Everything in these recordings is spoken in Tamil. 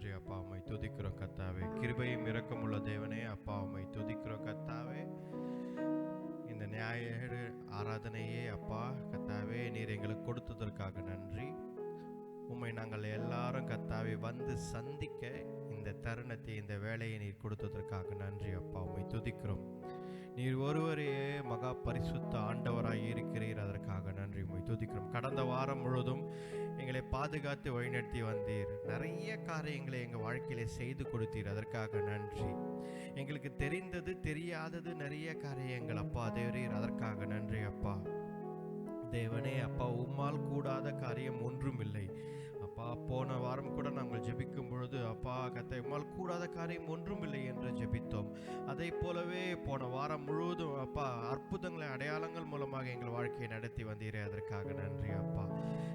நன்றி அப்பா, உம்மை துதிக்கிறோம் கர்த்தாவே. கிருபையும் இரக்கமுள்ள தேவனே அப்பா, உம்மை துதிக்கிறோம் கர்த்தாவே. இந்த ஞாயிறு ஆராதனையே அப்பா கர்த்தாவே நீர் எங்களுக்கு கொடுத்ததற்காக நன்றி. உம்மை நாங்கள் எல்லாரும் கர்த்தாவே வந்து சந்திக்க இந்த தருணத்தை, இந்த வேலையை நீர் கொடுத்ததற்காக நன்றி அப்பா, உம்மை துதிக்கிறோம். நீர் ஒருவரே மகா பரிசுத்த ஆண்டவராய் இருக்கிறீர், அதற்காக நன்றி, உம்மை துதிக்கிறோம். கடந்த வாரம் முழுவதும் எங்களை பாதுகாத்து வழிநடத்தி வந்தீர். நிறைய காரியங்களை எங்கள் வாழ்க்கையில செய்து கொடுத்தீர், அதற்காக நன்றி. எங்களுக்கு தெரிந்தது தெரியாதது நிறைய காரியங்கள் அப்பா தேவரீர், அதற்காக நன்றி அப்பா. தேவனே அப்பா, உம்மால் கூடாத காரியம் ஒன்றும் இல்லை அப்பா. போன வாரம் கூட நாங்கள் ஜெபிக்கும் பொழுது அப்பா கர்த்தாவே, உம்மால் கூடாத காரியம் ஒன்றும் இல்லை என்று ஜெபித்தோம். அதை போலவே போன வாரம் முழுவதும் அப்பா அற்புதங்களை அடையாளங்கள் மூலமாக எங்கள் வாழ்க்கையை நடத்தி வந்தீரே, அதற்காக நன்றி அப்பா.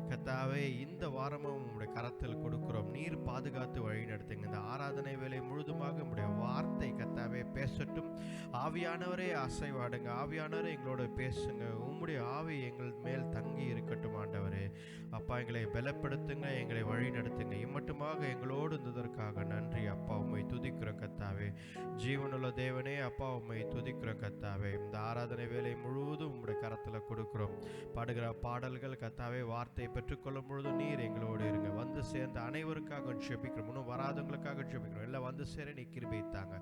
கர்த்தாவே, இந்த வாரமும் உம்முடைய கரத்தில் கொடுக்கிறோம். நீர் பாதுகாத்து வழி நடத்துங்க. இந்த ஆராதனை வேலை முழுதுமாக உம்முடைய வார்த்தை கர்த்தாவே பேசட்டும். ஆவியானவரே அசைவாடுங்க, ஆவியானவரே எங்களோட பேசுங்க. உம்முடைய ஆவி எங்கள் மேல் தங்கி இருக்கட்டும் ஆண்டவரே. அப்பா, எங்களை பலப்படுத்துங்க, எங்களை வழி நடத்துங்க. இம்மட்டுமாக எங்களோடு இருந்ததற்காக நன்றி அப்பா, உம்மை துதிக்கிறோம் கர்த்தாவே. ஜீவனுள்ள தேவனே அப்பா, உம்மை துதிக்கிறோம் கர்த்தாவே. இந்த ஆராதனை வேலை முழுவதும் உம்முடைய கரத்தில் கொடுக்கிறோம். பாடுகிற பாடல்கள் கர்த்தாவே வார்த்தை பெற்றுக்கொள்ளும் பொழுது நீர் எங்களோடு இருங்க. வந்து சேர்ந்த அனைவருக்காக ஜெபிக்கிறோம், இன்னும் வராதவங்களுக்காக ஜெபிக்கிறோம். எல்லாம் வந்து சேர நீ கிருபை தாங்க,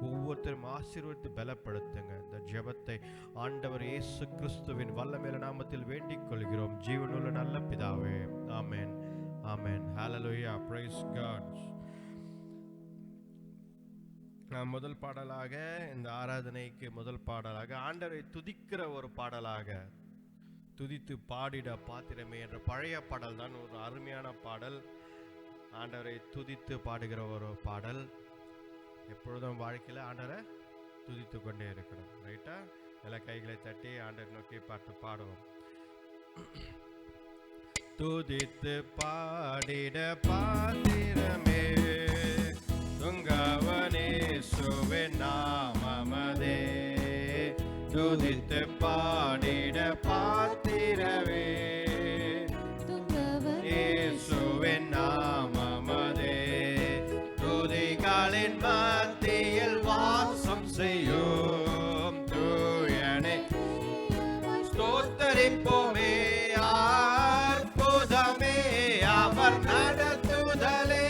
ஒவ்வொருத்தரும் ஆசீர்வதித்து பலப்படுத்துங்க. இந்த ஜெபத்தை ஆண்டவர் இயேசு கிறிஸ்துவின் வல்லமையுள்ள நாமத்தில் வேண்டிக் கொள்கிறோம், ஜீவனுள்ள நல்ல பிதாவே. ஆமென், ஆமென். ஹல்லேலூயா, பிரைஸ் காட். முதல் பாடலாக இந்த ஆராதனைக்கு முதல் பாடலாக ஆண்டவரை துதிக்கிற ஒரு பாடலாக, துதித்து பாடிட பாத்திரமே என்ற பழைய பாடல் தான் ஒரு அருமையான பாடல். ஆண்டவரை துதித்து பாடுகிற ஒரு பாடல். எப்பொழுதும் வாழ்க்கையில் ஆண்டவரை துதித்து கொண்டே இருக்கணும், ரைட்டா? எல்லா கைகளை தட்டி ஆண்டவர் நோக்கி பாட்டு பாடுவோம். துதித்து பாடிட பாத்திரமே துங்கவனேசுவே நாமமதே. துதித்து பாடிட பாத்திரமே இயேசுவே நாமமதே. துதிகளின் மத்தியில் வாசம் செய்யும் தூயனே ஸ்தோத்தரிப்போமே. அற்புதமே அவர் நடத்துதலே,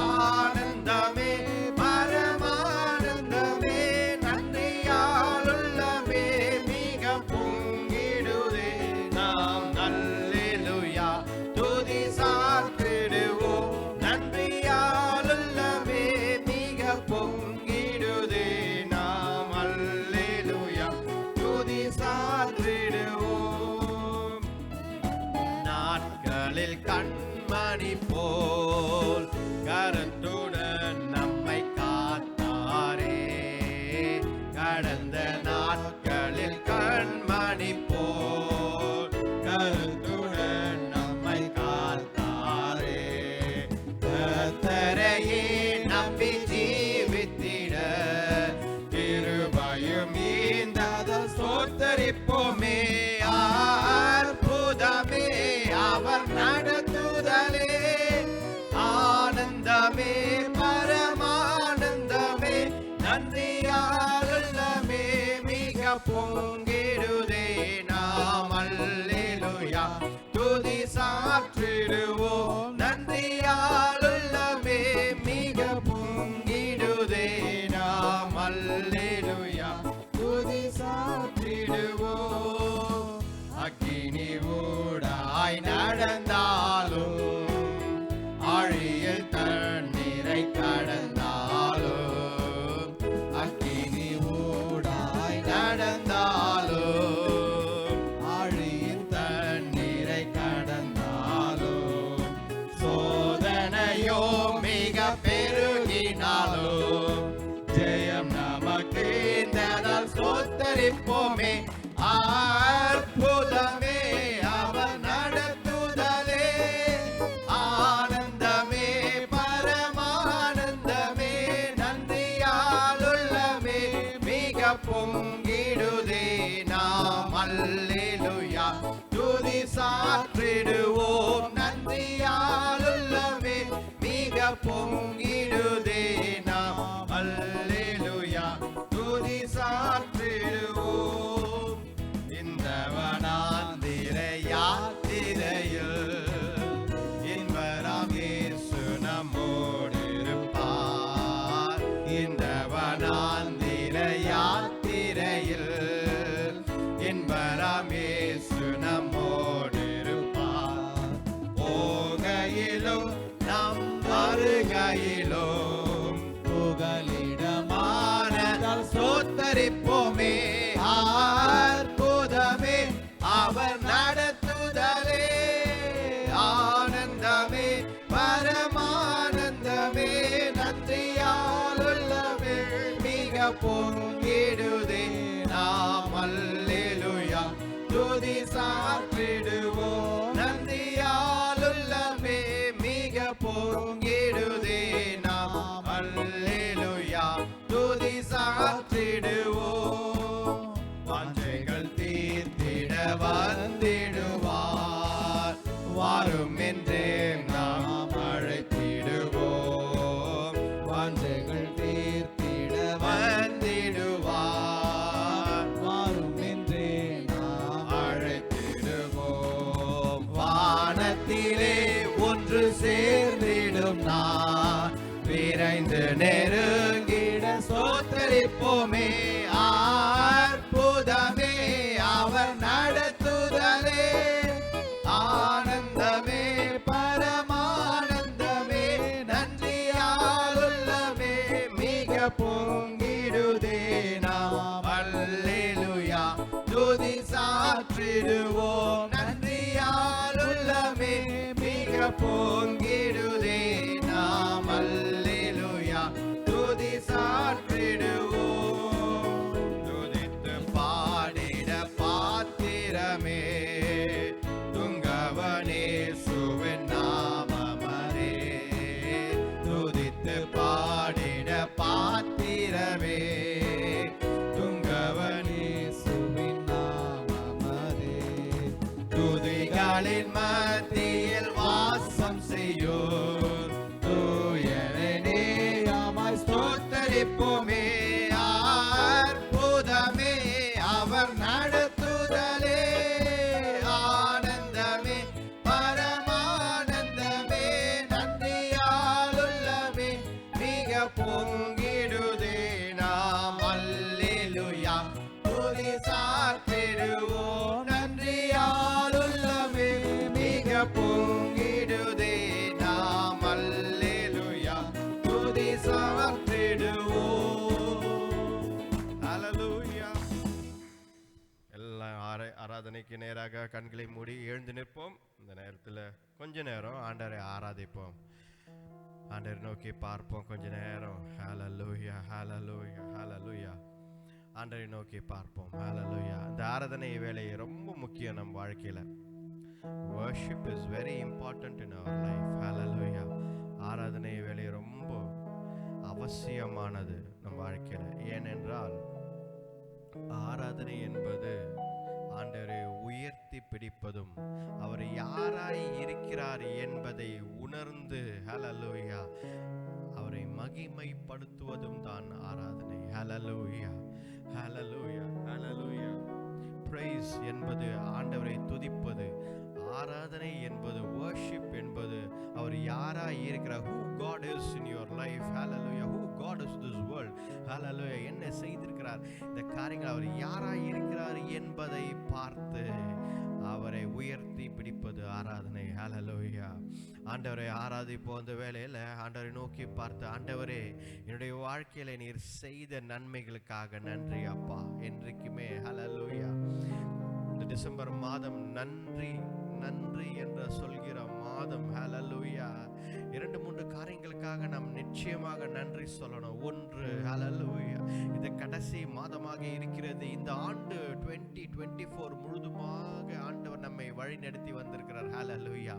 ஆனந்தமே பரமானந்தமே. நன்றியாலுள்ளமே மிக பொங்கிடுதே. நாம் அல்லேலூயா துதி சாற்றிடுவோம். நன்றியாலுள்ளமே மிக பொங்கிடுதே. நாம் அல்லேலூயா துதி சாற்றிடுவோம். நாட்களில் கண்மணி போல் கருத்துடன் நம்மை காத்தாரே. கடந்த நாட்களில் கண்மணி போல் கருத்துடன் நம்மை காத்தாரே. கர்த்தரையே நம்பி ஜீவித்திட கிருபையும் ஈந்தத ஸ்தோத்தரிப்போமே. அற்புதமே அவர் நடத்துதலே, ஆனந்தமே நாளிலும் நம் வருகையிலும் புகலிடமானதால் ஸ்தோத்தரிப்போமே. அற்புதமே அவர் நடத்துதலே, ஆனந்தமே பரமானந்தமே, நன்றியால் உள்ளமே மிக பொங்கிடுதே. நாம் அல்லேலூயா துதி சாற்றிடுவோம், நன்றியால் உள்ளமே மிக பொங்கிடுதே. நாம் அல்லேலூயா துதி சாற்றிடுவோம். வாஞ்சைகள் தீர்த்திட வந்திடுவார், வாரும் என்றே நாம் அழைத்திடுவோம். வாஞ்சைகள் தீர்த்திட வந்திடுவார், வாரும் என்றே நாம் அழைத்திடுவோம். வானத்திலே ஒன்று சேர்ந்திடும் நான் விரைந்து நெருங்கிட ஸ்தோத்தரிப்போமே. அற்புதமே அவர் நடத்துதலே, ஆனந்தமே பரமானந்தமே, நன்றியால் உள்ளமே மிக பொங்கிடுதே. நாம் அல்லேலூயா துதி சாற்றிடுவோம், நன்றியால் உள்ளமே மிக பொங்கிடுதே. நாம் அல்லேலூயா துதி சாற்றிடுவோம். துதித்து பாடிட பாத்திரமே துங்கவனேசுவின் நாமமரே. துதித்து பாடிட பாத்திரமே துங்கவனேசுவின் நாமமரே. துதிகளின் மத்தியில் வாசம் செய்யும் தூயனே யாமாய் ஸ்தோத்தரிப்போமே. அற்புதமே அவர் நடத்துதலே, ஆனந்தமே பரமானந்தமே, நன்றியால் உள்ளமே மிக பொங்கிடுதே. நாம் அல்லேலூயா துதி சாற்றிடுவோம், நன்றியால் உள்ளமே மிக பொங்கிடுதே. நாம் அல்லேலூயா துதி சாற்றிடுவோம். ஹல்லேலூயா. எல்லாம் ஆராதனைக்கு நேராக கண்களை மூடி எழுந்து நிற்போம். இந்த நேரத்தில் கொஞ்ச நேரம் ஆண்டவரை ஆராதிப்போம், ஆண்டவரை நோக்கி பார்ப்போம். கொஞ்ச நேரம் ஹல்லேலூயா ஹல்லேலூயா ஹல்லேலூயா ஆண்டவரை நோக்கி பார்ப்போம். ஹல்லேலூயா. இந்த ஆராதனை வேலை ரொம்ப முக்கியம் நம் வாழ்க்கையில். Worship is very important in our life. Hallelujah. ஆராதனை வேலை ரொம்ப அவசியமானது நம் வாழ்க்கையில். ஏனென்றால் ஆராதனை என்பது ஆண்டவரை உயர்த்தி பிடிப்பதும் அவர் யாராய் இருக்கிறார் என்பதை உணர்ந்து ஹல்லேலூயா அவரை மகிமைப்படுத்துவதும் தான் ஆராதனை. ஹல்லேலூயா ஹல்லேலூயா ஹல்லேலூயா. praise என்பது ஆண்டவரை துதிப்பது, ஆராதனை என்பது worship என்பது அவர் யாராய் இருக்கிறார், who God is in your life. hallelujah. who God is this world. hallelujah. என்ன செய்திருக்கிறார், இந்த காரியங்கள் அவர் யாராய் இருக்கிறார் என்பதை பார்த்து அவரை உயர்த்தி பிடிப்பது ஆராதனை. hallelujah. ஆண்டவரை ஆராதிப்போம். அந்த வேளையில் ஆண்டவரை நோக்கி பார்த்து, ஆண்டவரே என்னுடைய வாழ்க்கையில நீர் செய்த நன்மைகளுக்காக நன்றி அப்பா என்றைக்குமே. hallelujah. இந்த டிசம்பர் மாதம் நன்றி நன்றி என்று சொல்கிற மாதம். ஹல்லேலூயா. 2-3 காரியங்களுக்காக நாம் நிச்சயமாக நன்றி சொல்லணும். ஒன்று, ஹல்லேலூயா, இந்த கடைசி மாதமாக இருக்கிறது. இந்த ஆண்டு 2024 முழுதுமாக ஆண்டவர் நம்மை வழி நடத்தி வந்திருக்கிறார். ஹல்லேலூயா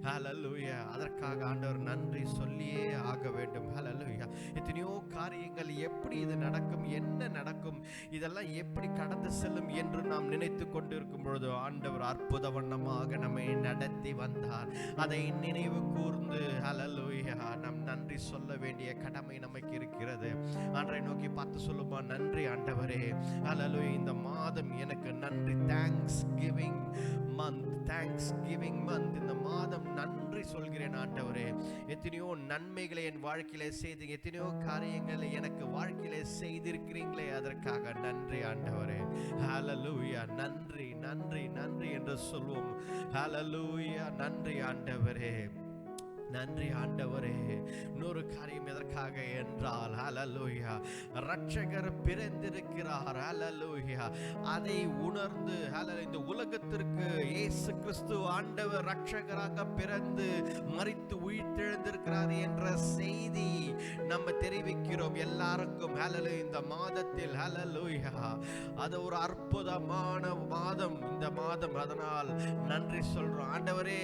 ஹல்லேலூயா. அதற்காக ஆண்டவர் நன்றி சொல்லியே ஆக வேண்டும். ஹல்லேலூயா. எத்தனையோ காரியங்கள் எப்படி இது நடக்கும், என்ன நடக்கும், இதெல்லாம் எப்படி கடந்து செல்லும் என்று நாம் நினைத்து கொண்டிருக்கும் பொழுது ஆண்டவர் அற்புத வண்ணமாக நம்மை நடத்தி வந்தார். அதை நினைவு கூர்ந்து ஹல்லேலூயா நாம் நன்றி சொல்ல வேண்டிய கடமை நமக்கு இருக்கிறது. ஆண்டவரை நோக்கி பார்த்து சொல்லுமா, நன்றி ஆண்டவரே. ஹல்லேலூயா. இந்த மாதம் எனக்கு நன்றி. Thanks giving month. இந்த மாதம் நன்றி சொல்கிறேன் ஆண்டவரே. எத்தனையோ நன்மைகளை என் வாழ்க்கையிலே செய்து, எத்தனையோ காரியங்களை எனக்கு வாழ்க்கையிலே செய்திருக்கிறீங்களே, அதற்காக நன்றி ஆண்டவரே. ஹல்லேலூயா. நன்றி நன்றி நன்றி என்று சொல்வோம். ஹல்லேலூயா. நன்றி ஆண்டவரே. நன்றி ஆண்டவரே. இன்னொரு காரியம் எதற்காக என்றால் ஹல்லேலூயா, ரட்சகர் பிறந்திருக்கிறார். ஹல்லேலூயா, அதை உணர்ந்து இந்த உலகத்திற்கு இயேசு கிறிஸ்து ஆண்டவர் ரட்சகராக பிறந்து மரித்து உயிர்த்தெழுந்திருக்கிறார் என்ற செய்தி நம்ம தெரிவிக்கிறோம் எல்லாருக்கும். ஹல்லேலூயா, இந்த மாதத்தில் ஹல்லேலூயா, அது ஒரு அற்புதமான மாதம் இந்த மாதம். அதனால் நன்றி சொல்றோம் ஆண்டவரே.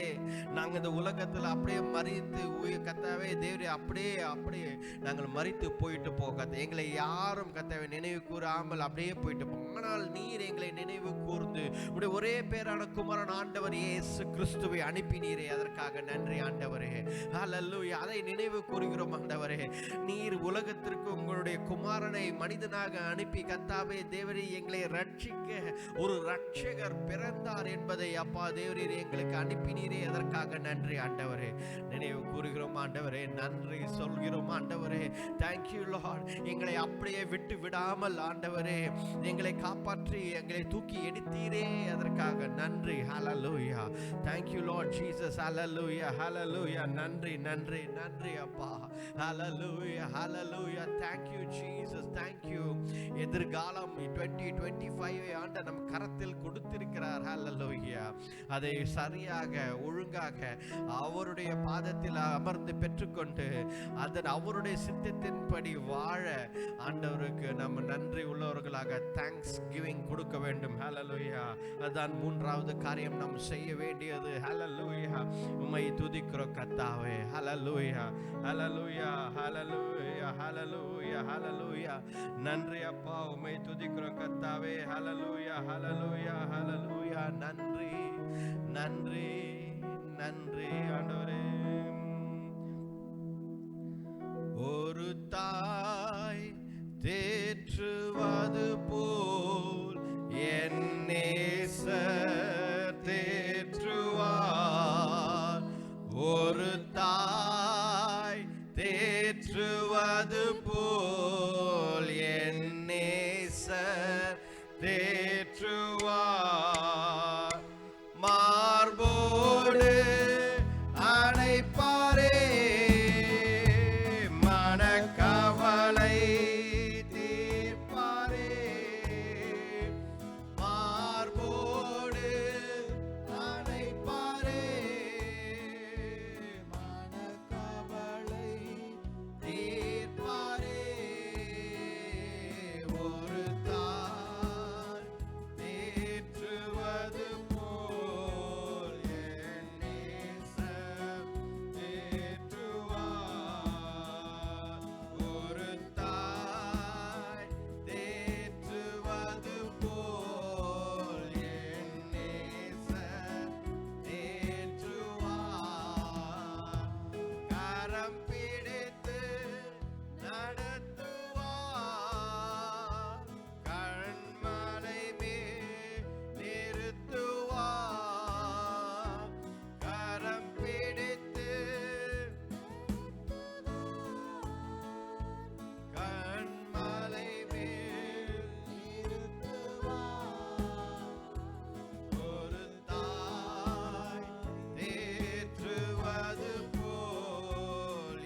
நாங்கள் இந்த உலகத்தில் அப்படியே மறித்து கர்த்தாவே தேவரே அப்படியே நாங்கள் மரித்து போயிட்டு போக எங்களை யாரும் கர்த்தாவே நினைவு கூறாமல் அப்படியே போயிட்டு போங்க. ஆனால் நீர் எங்களை நினைவு கூர்ந்து உடைய ஒரே பேரான குமாரன் ஆண்டவர் இயேசு கிறிஸ்துவை அனுப்பினீரே, அதற்காக நன்றி ஆண்டவரே. ஹல்லேலூயா, அதை நினைவு கூறுகிறோம் ஆண்டவரே. நீர் உலகத்திற்கு உங்களுடைய குமாரனை மனிதனாக அனுப்பி கர்த்தாவே தேவரே எங்களை ரட்சிக்க ஒரு ரட்சகர் பிறந்தார் என்பதை அப்பா தேவரீர் எங்களுக்கு அனுப்பினீரே, அதற்காக நன்றி ஆண்டவரே. நினைவு கூறுகிறோம் ஆண்டவரே, நன்றி சொல்கிறோம் ஆண்டவரே. Thank you Lord. எங்களை அப்படியே விட்டு விடாமல் ஆண்டவரே எங்களை காப்பாற்றி எங்களை தூக்கி எடுத்தீரே, அதற்காக நன்றி. ஹல்லேலூயா, தேங்க்யூ லார்ட் ஜீசஸ். ஹல்லேலூயா, ஹல்லேலூயா, நன்றி நன்றி நன்றி அப்பா. ஹல்லேலூயா, ஹல்லேலூயா, தேங்க்யூ ஜீசஸ், தேங்க்யூ. எதிர்காலம் 2025 ஆண்டு நம் கரத்தில் கொடுத்திருக்கிறார். ஹல்லேலூயா, அதை சரியாக ஒழுங்காக அவருடைய பாதத்தில் அமர்ந்து பெற்றுக்கொண்டு அதன் அவருடைய சித்தத்தின்படி வாழ ஆண்டவருக்கு நம்ம நன்றி உள்ளவர்களாக தேங்க்ஸ் கிவிங் கொடுக்க வேண்டும். ஹல்லேலூயா, அதான் மூன்றாவது காரியம் நாம் செய்ய வேண்டியது. ஹல்லேலூயா, உம்மை துதிக்கிறோம் கர்த்தாவே. ஹல்லேலூயா, ஹல்லேலூயா, ஹல்லேலூயா, ஹல்லேலூயா, ஹல்லேலூயா, நன்றி அப்பா, உம்மை துதிக்கிறோம் கர்த்தாவே. ஹல்லேலூயா, ஹல்லேலூயா, ஹல்லேலூயா, நன்றி நன்றி நன்றி ஆண்டவரே. ஒரு தாய் தேற்றுவது போல் என் நேசர் தேற்றுவார். ஒரு தாய் தேற்றுவது போல் என் நேசர் தேற்றுவார். மார்போடு அணைப்பாரே, மனக்கவலை தீர்ப்பாரே. மார்போடு அணைப்பாரே, மனக்கவலை தீர்ப்பாரே. ஒரு தாய் தேற்றுவது போல் என் நேசர் தேற்றுவார். ஒரு தாய் தேற்றுவது போல் என் நேசர் தேற்றுவார். கரம் பிடித்து நடத்துவார், கண்மலை மேல் நிறுத்துவார். கரம் பிடித்து கண்மலை மேல் நிறுத்துவார். ஒரு தாய் தேற்றுவது போல்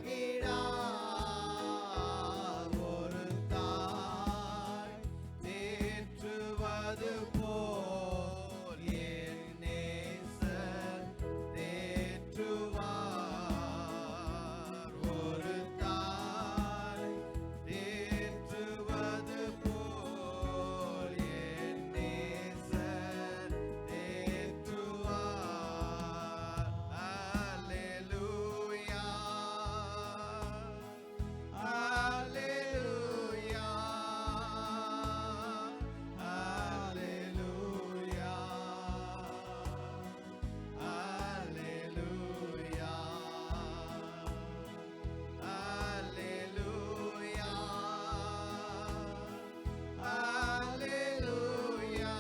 மகிழார் ஒரு தாய் தேற்றுவது போல் என் நேசர் தேற்றுவார். ஒரு தாய் தேற்றுவது போல் என் நேசர் தேற்றுவார். அல்லேலூயா, அல்லேலூயா, அல்லேலூயா, அல்லேலூயா, அல்லேலூயா, அல்லேலூயா,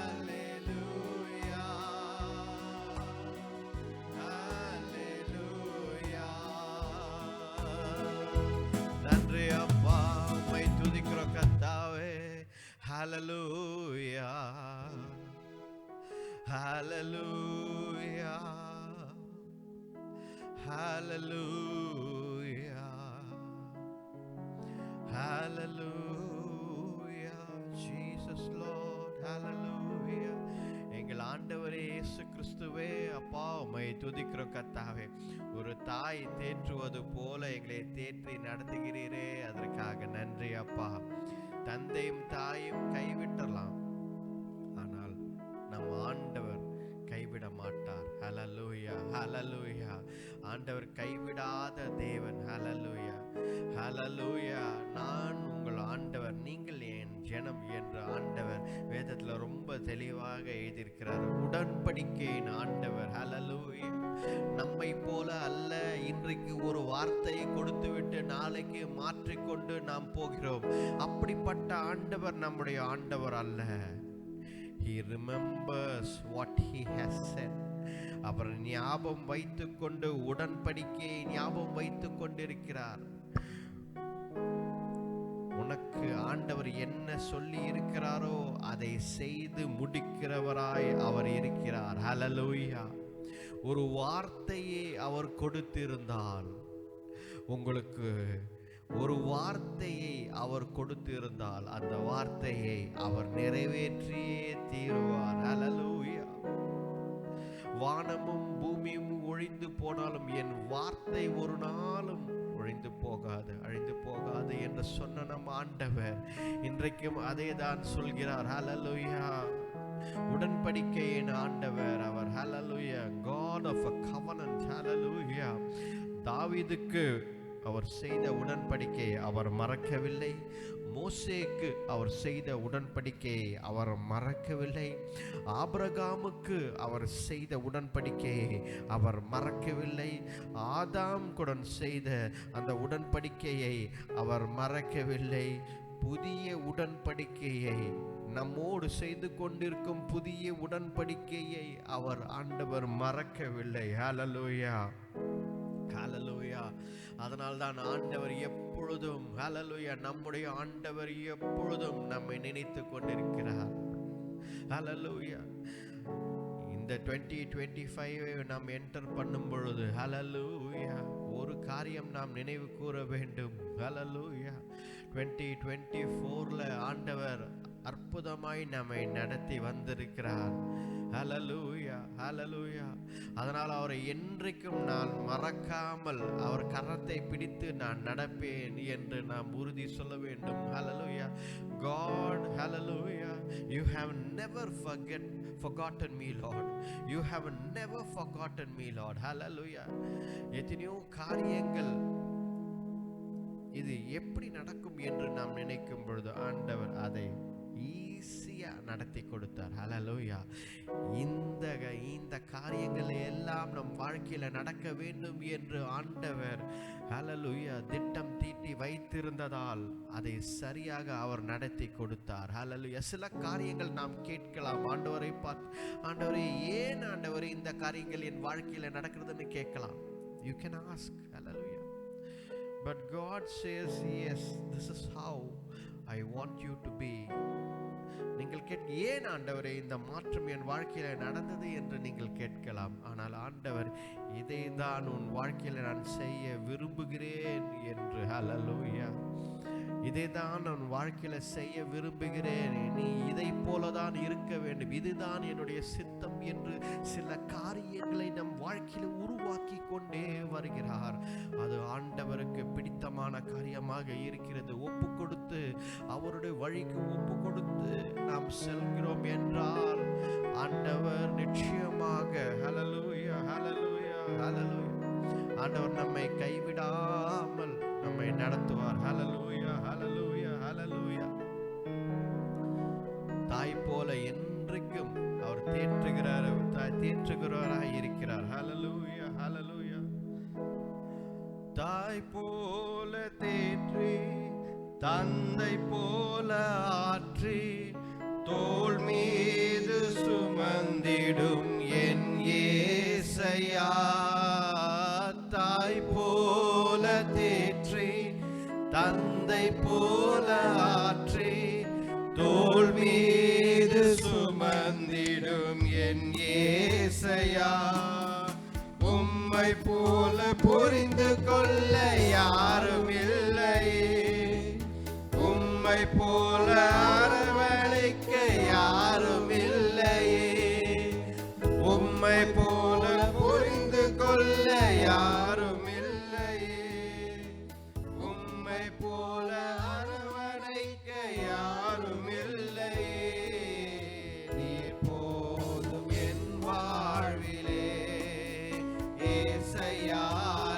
அல்லேலூயா, அல்லேலூயா. நன்றி அப்பா, உம்மை துதிக்கிறோம் கர்த்தாவே. ஹல்லேலூயா, ஹல்லேலூயா, ஹல்லேலூயா, ஹல்லேலூயா. ஜீசஸ் லார்ட், ஹல்லேலூயா. எங்கள் ஆண்டவரே இயேசு கிறிஸ்துவே, அப்பா உம்மை துதிக்கிறோம் கர்த்தாவே. ஒரு தாய் தேற்றுவது போல எங்களை தேற்றி நடத்துகிறீரே, அதற்காக நன்றி அப்பா. தந்தையும் தாயும் கைவிட்டலாம், ஆனால் நம் ஆண்டவர் கைவிட மாட்டார். ஹல்லேலூயா, ஹல்லேலூயா. ஆண்டவர் கைவிடாத தேவன். ஹல்லேலூயா, ஹல்லேலூயா. நான் உங்கள் ஆண்டவர், நீங்கள் என் ஜனம் என்று ஆண்டவர் வேதத்தில் ரொம்ப தெளிவாக எழுதியிருக்கிறார். உடன்படிக்கையின் ஆண்டவர். ஹல்லேலூயா. நம்மை போல அல்ல. இன்றைக்கு ஒரு வார்த்தையை கொடுத்துவிட்டு நாளைக்கு மாற்றிக்கொண்டு நாம் போகிறோம். அப்படிப்பட்ட ஆண்டவர் நம்முடைய ஆண்டவர் அல்ல. He remembers what he has said. அவர் ஞாபகம் வைத்துக் கொண்டு உடன்படிக்கையை ஞாபகம் வைத்துக் கொண்டிருக்கிறார். உனக்கு ஆண்டவர் என்ன சொல்லி இருக்கிறாரோ அதை செய்து முடிக்கிறவராய் அவர் இருக்கிறார். ஹல்லேலூயா. ஒரு வார்த்தையை அவர் கொடுத்திருந்தால், உங்களுக்கு ஒரு வார்த்தையை அவர் கொடுத்திருந்தால் அந்த வார்த்தையை அவர் நிறைவேற்றியே தீருவார். ஹல்லேலூயா. வானமும் பூமியும் ஒழிந்து போனாலும் என் வார்த்தை ஒரு நாளும் ஒழிந்து போகாது, அழிந்து போகாது என்று சொன்ன நம் ஆண்டவர் இன்றைக்கும் அதே தான் சொல்கிறார். ஹல்லேலூயா. உடன்படிக்கையின் ஆண்டவர் அவர். ஹல்லேலூயா. God of a covenant. ஹல்லேலூயா. தாவீதுக்கு அவர் செய்த உடன்படிக்கையை அவர் மறக்கவில்லை. மோசேக்கு அவர் செய்த உடன்படிக்கையை அவர் மறக்கவில்லை. ஆபிரகாமுக்கு அவர் செய்த உடன்படிக்கையை அவர் மறக்கவில்லை. ஆதாம் கூட செய்த அந்த உடன்படிக்கையை அவர் மறக்கவில்லை. புதிய உடன்படிக்கையை, நம்மோடு செய்து கொண்டிருக்கும் புதிய உடன்படிக்கையை அவர் ஆண்டவர் மறக்கவில்லை. ஹல்லேலூயா, ஹல்லேலூயா. அதனால்தான் ஆண்டவர் எப்பொழுதும், ஹல்லேலூயா, நம்முடைய ஆண்டவர் எப்பொழுதும் நம்மை நினைத்து கொண்டிருக்கிறார். ஹல்லேலூயா. இந்த 2025 நாம் என்டர் பண்ணும் பொழுது, ஹல்லேலூயா, ஒரு காரியம் நாம் நினைவு கூற வேண்டும். ஹல்லேலூயா. 2024ல ஆண்டவர் அற்புதமாய் நம்மை நடத்தி வந்திருக்கிறார். ஹல்லேலூயா, ஹல்லேலூயா. அதனால் அவரை என்றைக்கும் நான் மறக்காமல் அவர் கரத்தை பிடித்து நான் நடப்பேன் என்று நாம் உறுதி சொல்ல வேண்டும். ஹல்லேலூயா. God, hallelujah, you have never forgotten me, Lord. You have never forgotten me, Lord. Hallelujah. எத்தனையோ காரியங்கள் இது எப்படி நடக்கும் என்று நாம் நினைக்கும் பொழுது ஆண்டவர் அதை ஈஸியா நடத்தி கொடுத்தார். ஹல்லேலூயா. இந்த காரியங்கள் எல்லாம் நம் வாழ்க்கையில நடக்க வேண்டும் என்று ஆண்டவர், ஹல்லேலூயா, திட்டம் தீட்டி வைத்திருந்ததால் அதை சரியாக அவர் நடத்தி கொடுத்தார். ஹல்லேலூயா. சில காரியங்கள் நாம் கேட்கலாம், ஆண்டவரை பார்த்து, ஆண்டவரே ஏன் ஆண்டவரே இந்த காரியங்கள் என் வாழ்க்கையில நடக்கிறதுன்னு கேட்கலாம். You can ask. Hallelujah. But God says, yes, this is how I want you to be. நீங்கள் ஏன் ஆண்டவரே இந்த மாற்றம் என் வாழ்க்கையில நடந்தது என்று நீங்கள் கேட்கலாம். ஆனால் ஆண்டவர் இதை தான் உன் வாழ்க்கையில் நான் செய்ய விரும்புகிறேன் என்று. ஹல்லேலூயா. இதை தான் நான் வாழ்க்கையில செய்ய விரும்புகிறேன், நீ இதை போலதான் இருக்க வேண்டும், இதுதான் என்னுடைய சித்தம் என்று சில காரியங்களை நம் வாழ்க்கையில உருவாக்கி கொண்டே வருகிறார். அது ஆண்டவருக்கு பிடித்தமான காரியமாக இருக்கிறது. ஒப்பு கொடுத்து அவருடைய வழிக்கு ஒப்பு கொடுத்து நாம் செல்கிறோம் என்றால் ஆண்டவர் நிச்சயமாக ஹல்லேலூயா ஹல்லேலூயா ஹல்லேலூயா ஆண்டவர் நம்மை கைவிடாமல் நம்மை நடத்துவார். ஹல்லேலூயா ஹல்லேலூயா ஹல்லேலூயா. தாய் போல என்றைக்கும் அவர் தேற்றுகிறவராய் இருக்கிறார். ஹல்லேலூயா ஹல்லேலூயா. தாய் போல தேற்றி தந்தை போல ஆற்றி தோள் மீது சுமந்திடும் என் இயேசையா. தாய் போல தேற்றி தந்தை போல ஆற்றி தோள் மீது சுமந்திடும் என் இயேசையா. உம்மை போல புரிந்து கொள்ள யாரும் இல்லையே, உம்மை போல அரவணைக்க யாரும் இல்லையே, உம்மை போல புரிந்து கொள்ள யாரும் இல்லையே, உம்மை போல அரவணைக்க யாரும் இல்லையே. நீர் போதும் என் வாழ்விலே ஏசையா,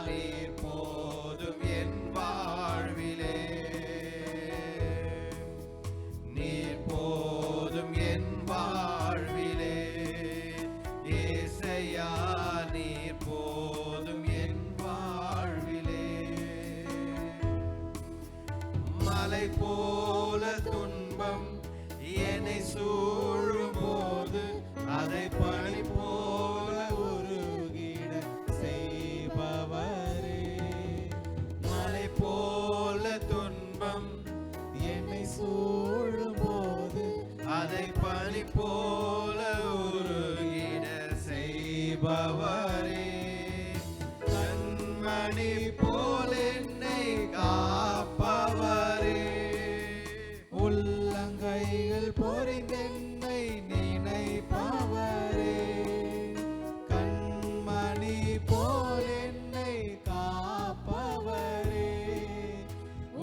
நீர் போதும் என் வாழ்விலே, நீர் போதும் என் வாழ்விலே ஏசையா, நீர் போதும் என் வாழ்விலே. மலை போல துன்பம் என்னை சூழும் போது அதை பனி போல உருகிட செய்பவரே. மலை போல துன்பம் என்னை சூழும் போது அதை பனி போல உருகிட செய்பவரே. கண்மணி போல என்னை காப்பவரே. உள்ளங்கைகள் பொறிந்தென்னை நினைப்பவரே. கண்மணி போல் என்னை காப்பவரே.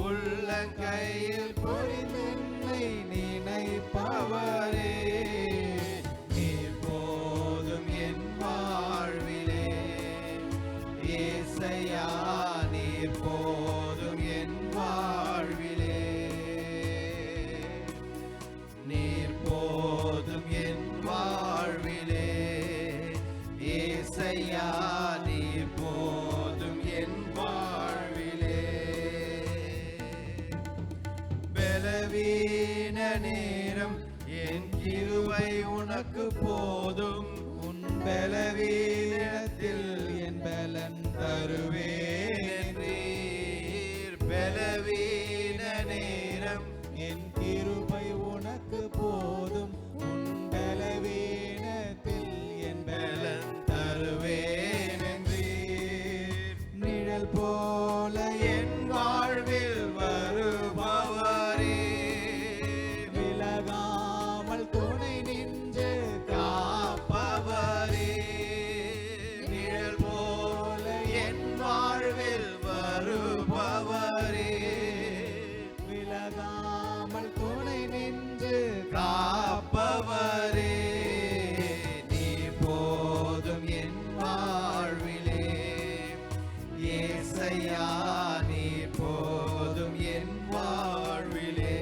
உள்ளங்கையில் பொறிந்தென்னை நினைப்பவரே. நீர் போதும் என் வாழ்விலே ஏசையா, நீர் போதும் என் வாழ்விலே, நீர் போதும் என் வாழ்விலே ஏசையா, நீர் போதும் என் வாழ்விலே. பலவீன நேரம் என் கிருபை உனக்கு போதும், உன் பலவீனத்தில் என் பலன் தருவேன். பலவீன நேரம் என் கிருபை உனக்கு போதும், உன் பலவீனத்தில் என் பலன் தருவேன் என்றீர். நிழல் போல என் வாழ்வில் வருபவரே. விலகாமல் துணை நின்று காப்பவரே. நிழல் போல என் வாழ்வில் வருபவரே. விலகாமல் துணை நின்று காப்பவரே. நீர் போதும் என் வாழ்விலே ஏசையா, நீர் போதும் என் வாழ்விலே,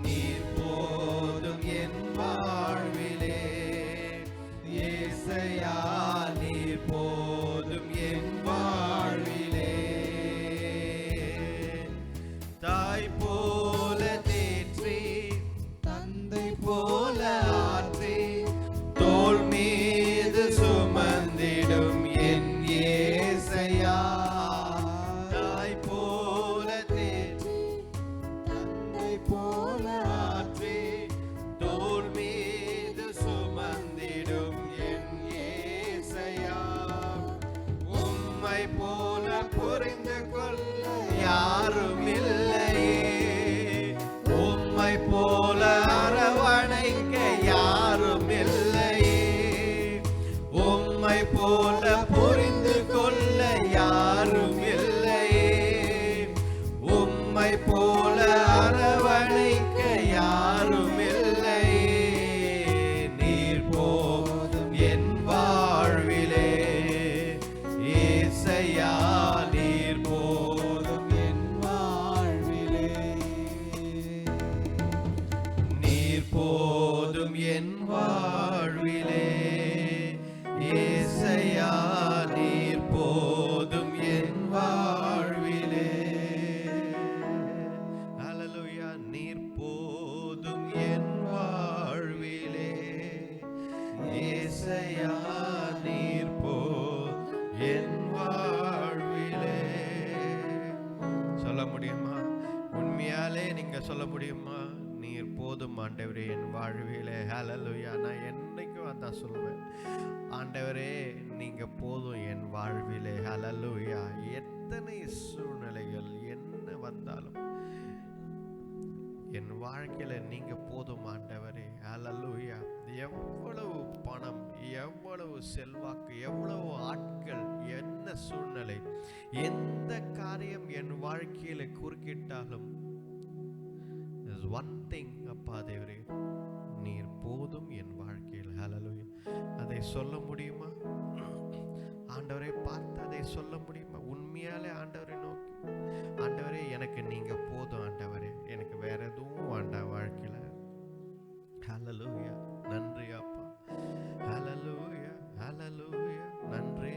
நீர் போதும் என் வாழ்விலே ஏசையா, நீர் போதும் என் வாழ்விலே. தாய் போல தேற்றி தந்தை போல ஆற்றி தோள் மீது சுமந்திடும் என் ஏசையா. தாய் போல தேற்றி தந்தை போல ஆற்றி தோள் மீது சுமந்திடும் என் போல புரிந்து கொள்ள யாரும் இல்லையே, உம்மை போல அரவணைக்க யாரும் இல்லையே, உம்மை போல புரிந்து கொள்ள யாரும் இல்லையே, உம்மை போல அரவணைக்க யாரும் இல்லையே. நீர் போதும் என் வாழ்விலே ஏசையா, நீர் போதும் என் வாழ்விலே, நீர் போதும் என் வாழ்விலே ஏசையா, நீர் போதும் என் வாழ்விலே. ஹல்லேலூயா. நீர் போதும் என் வாழ்விலே ஏசையா, நீர் போதும் என் வாழ்விலே. சொல்ல முடியுமா? உண்மையாலே நீங்க சொல்ல முடியுமா? நீர் போதும் ஆண்டவரே என் வாழ்விலே. ஹல்லேலூயா. நான் என்னைக்கும் அதான் சொல்லுவேன், ஆண்டவரே நீங்க போதும் என் வாழ்விலே. ஹல்லேலூயா. எத்தனை சூழ்நிலைகள் என்ன வந்தாலும் என் வாழ்க்கையில நீங்க போதும் ஆண்டவரே. ஹல்லேலூயா. எவ்வளவு பணம், எவ்வளவு செல்வாக்கு, எவ்வளவு ஆட்கள், என்ன சூழ்நிலை, எந்த காரியம் என் வாழ்க்கையில குறுக்கிட்டாலும் one thing அப்பா தேவரே, நீர் போதும் என் வாழ்க்கையில். ஹல்லேலூயா. அதை சொல்ல முடியுமா? ஆண்டவரை பார்த்து அதை சொல்ல முடியுமா? உண்மையாலே ஆண்டவரை நோக்கி, ஆண்டவரே எனக்கு நீங்க போதும் ஆண்டவரே, எனக்கு வேற எதுவும் வேண்டாம் வாழ்க்கையில. ஹல்லேலூயா. நன்றி அப்பா. ஹல்லேலூயா. ஹல்லேலூயா. நன்றி.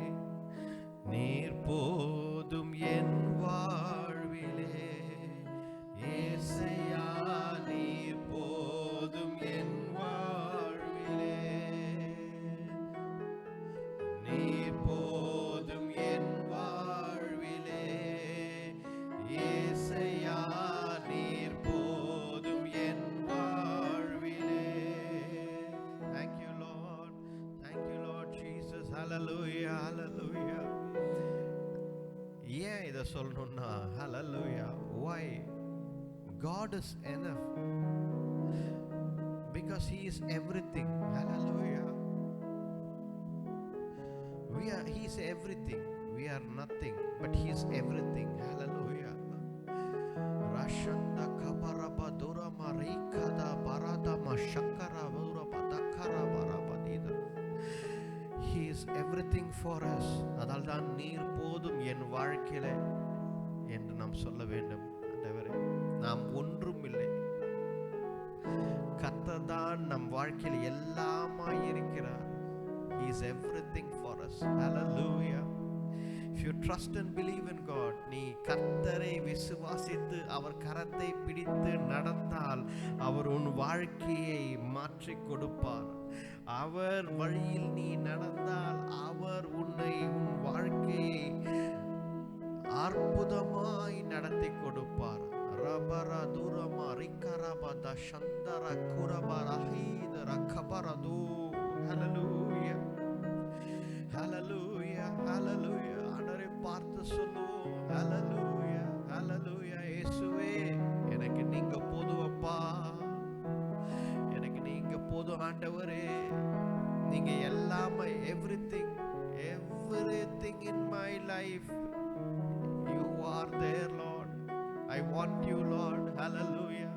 நீர் போதும் என் வாழ்விலே ஏசையா, நீர் போதும் என் வாழ்விலே, நீர் போதும் என் வாழ்விலே ஏசையா, நீர் போதும் என் வாழ்விலே. Thank you Lord. Thank you Lord Jesus. Hallelujah. Hallelujah. ஏன் இதை சொல்லணும்னா, hallelujah, why? God is enough because He is everything. Hallelujah. He is everything. We are nothing, but He is everything. Hallelujah. Rashanda kabaraba durama rikada barada mashakara buraba takara barabadida. He is everything for us. அதனால்தான் நீர் போதும் என் வாழ்க்கையிலே என்று நாம் சொல்ல வேண்டும். ஆண்டவரே, நாம் ஒன்றும் இல்லை, கர்த்தர் தான் நம் வாழ்க்கையில் எல்லாமாய் இருக்கிறார். He is everything for us. Hallelujah. If you trust and believe in God, நீ கர்த்தரை விசுவாசித்து அவர் கரத்தை பிடித்து நடந்தால் அவர் உன் வாழ்க்கையை மாற்றி கொடுப்பார். அவர் வழியில் நீ நடந்தால் அவர் உன்னை, உன் வாழ்க்கையை அற்புதமாய் நடத்தி கொடுப்பார். ரபரா தூரமா ரிக்கரபத சந்தர குரபரஹீத ரக்கபரது. ஹல்லேலூயா. ஹல்லேலூயா. ஹல்லேலூயா. ஆண்டவரை பார்த்து சொல்லுவோம், ஹல்லேலூயா. ஹல்லேலூயா. இயேசுவே எனக்கு நீங்க போதுவப்பா, எனக்கு நீங்க போதும் ஆண்டவரே, நீங்க எல்லாமே, everything in my life, you are there Lord. I want you Lord. Hallelujah.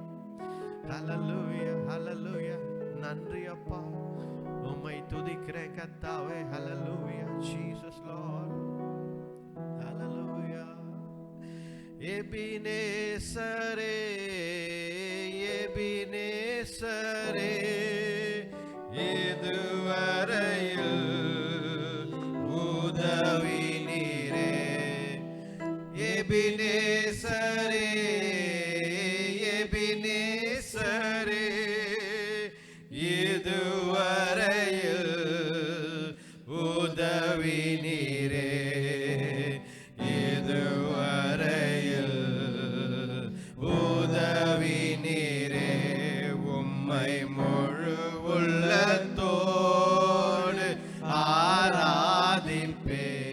Hallelujah. Hallelujah. நன்றி அப்பா, உம்மை துதிக்கிறேன் கர்த்தாவே. Hallelujah. Jesus Lord. Hallelujah. எபினேசரே, எபினேசரே, இதுவரையில் உதவி நீரே. எபினேசரே, எபினேசரே, இதுவரையில் உதவி நீரே. இதுவரையில் உதவி நீரே. உம்மை முழு உள்ளத்தோடு ஆராதிப்பேன்,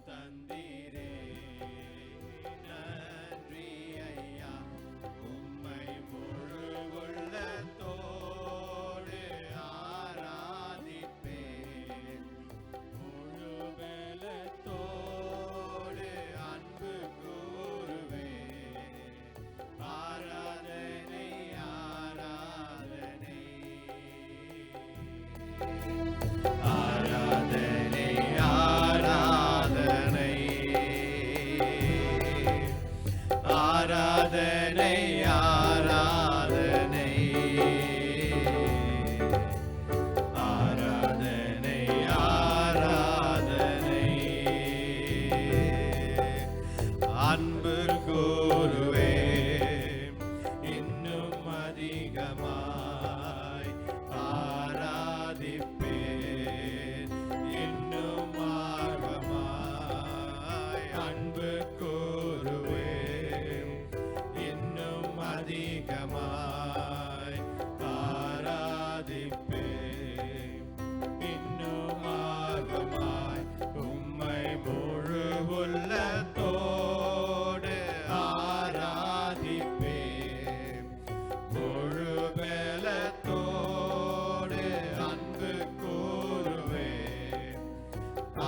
தந்தீரே. நன்றி ஐயா, உம்மை முழு உள்ளத்தோடு ஆராதிப்பேன். முழு பலத்தோடு அன்பு கூறுவேன். ஆராதனை ஆராதனை ஆராதனை ஆராதனை ஆராதனை ஆராதனை ஆராதனை ஆராதனை அன்பு கூறுவேன் இன்னும் அதிகமாய் ஆராதிப்பேன். இன்னும் ஆர்வமாய் அன்பு கூறுவேன் இன்னும் அதிகமாய் ஆராதிப்பேன். இன்னும் ஆர்வமாய் உம்மை முழு உள்ளத்தோடு ஆராதிப்பேன். முழு பலத்தோடு அன்பு கூறுவேன்.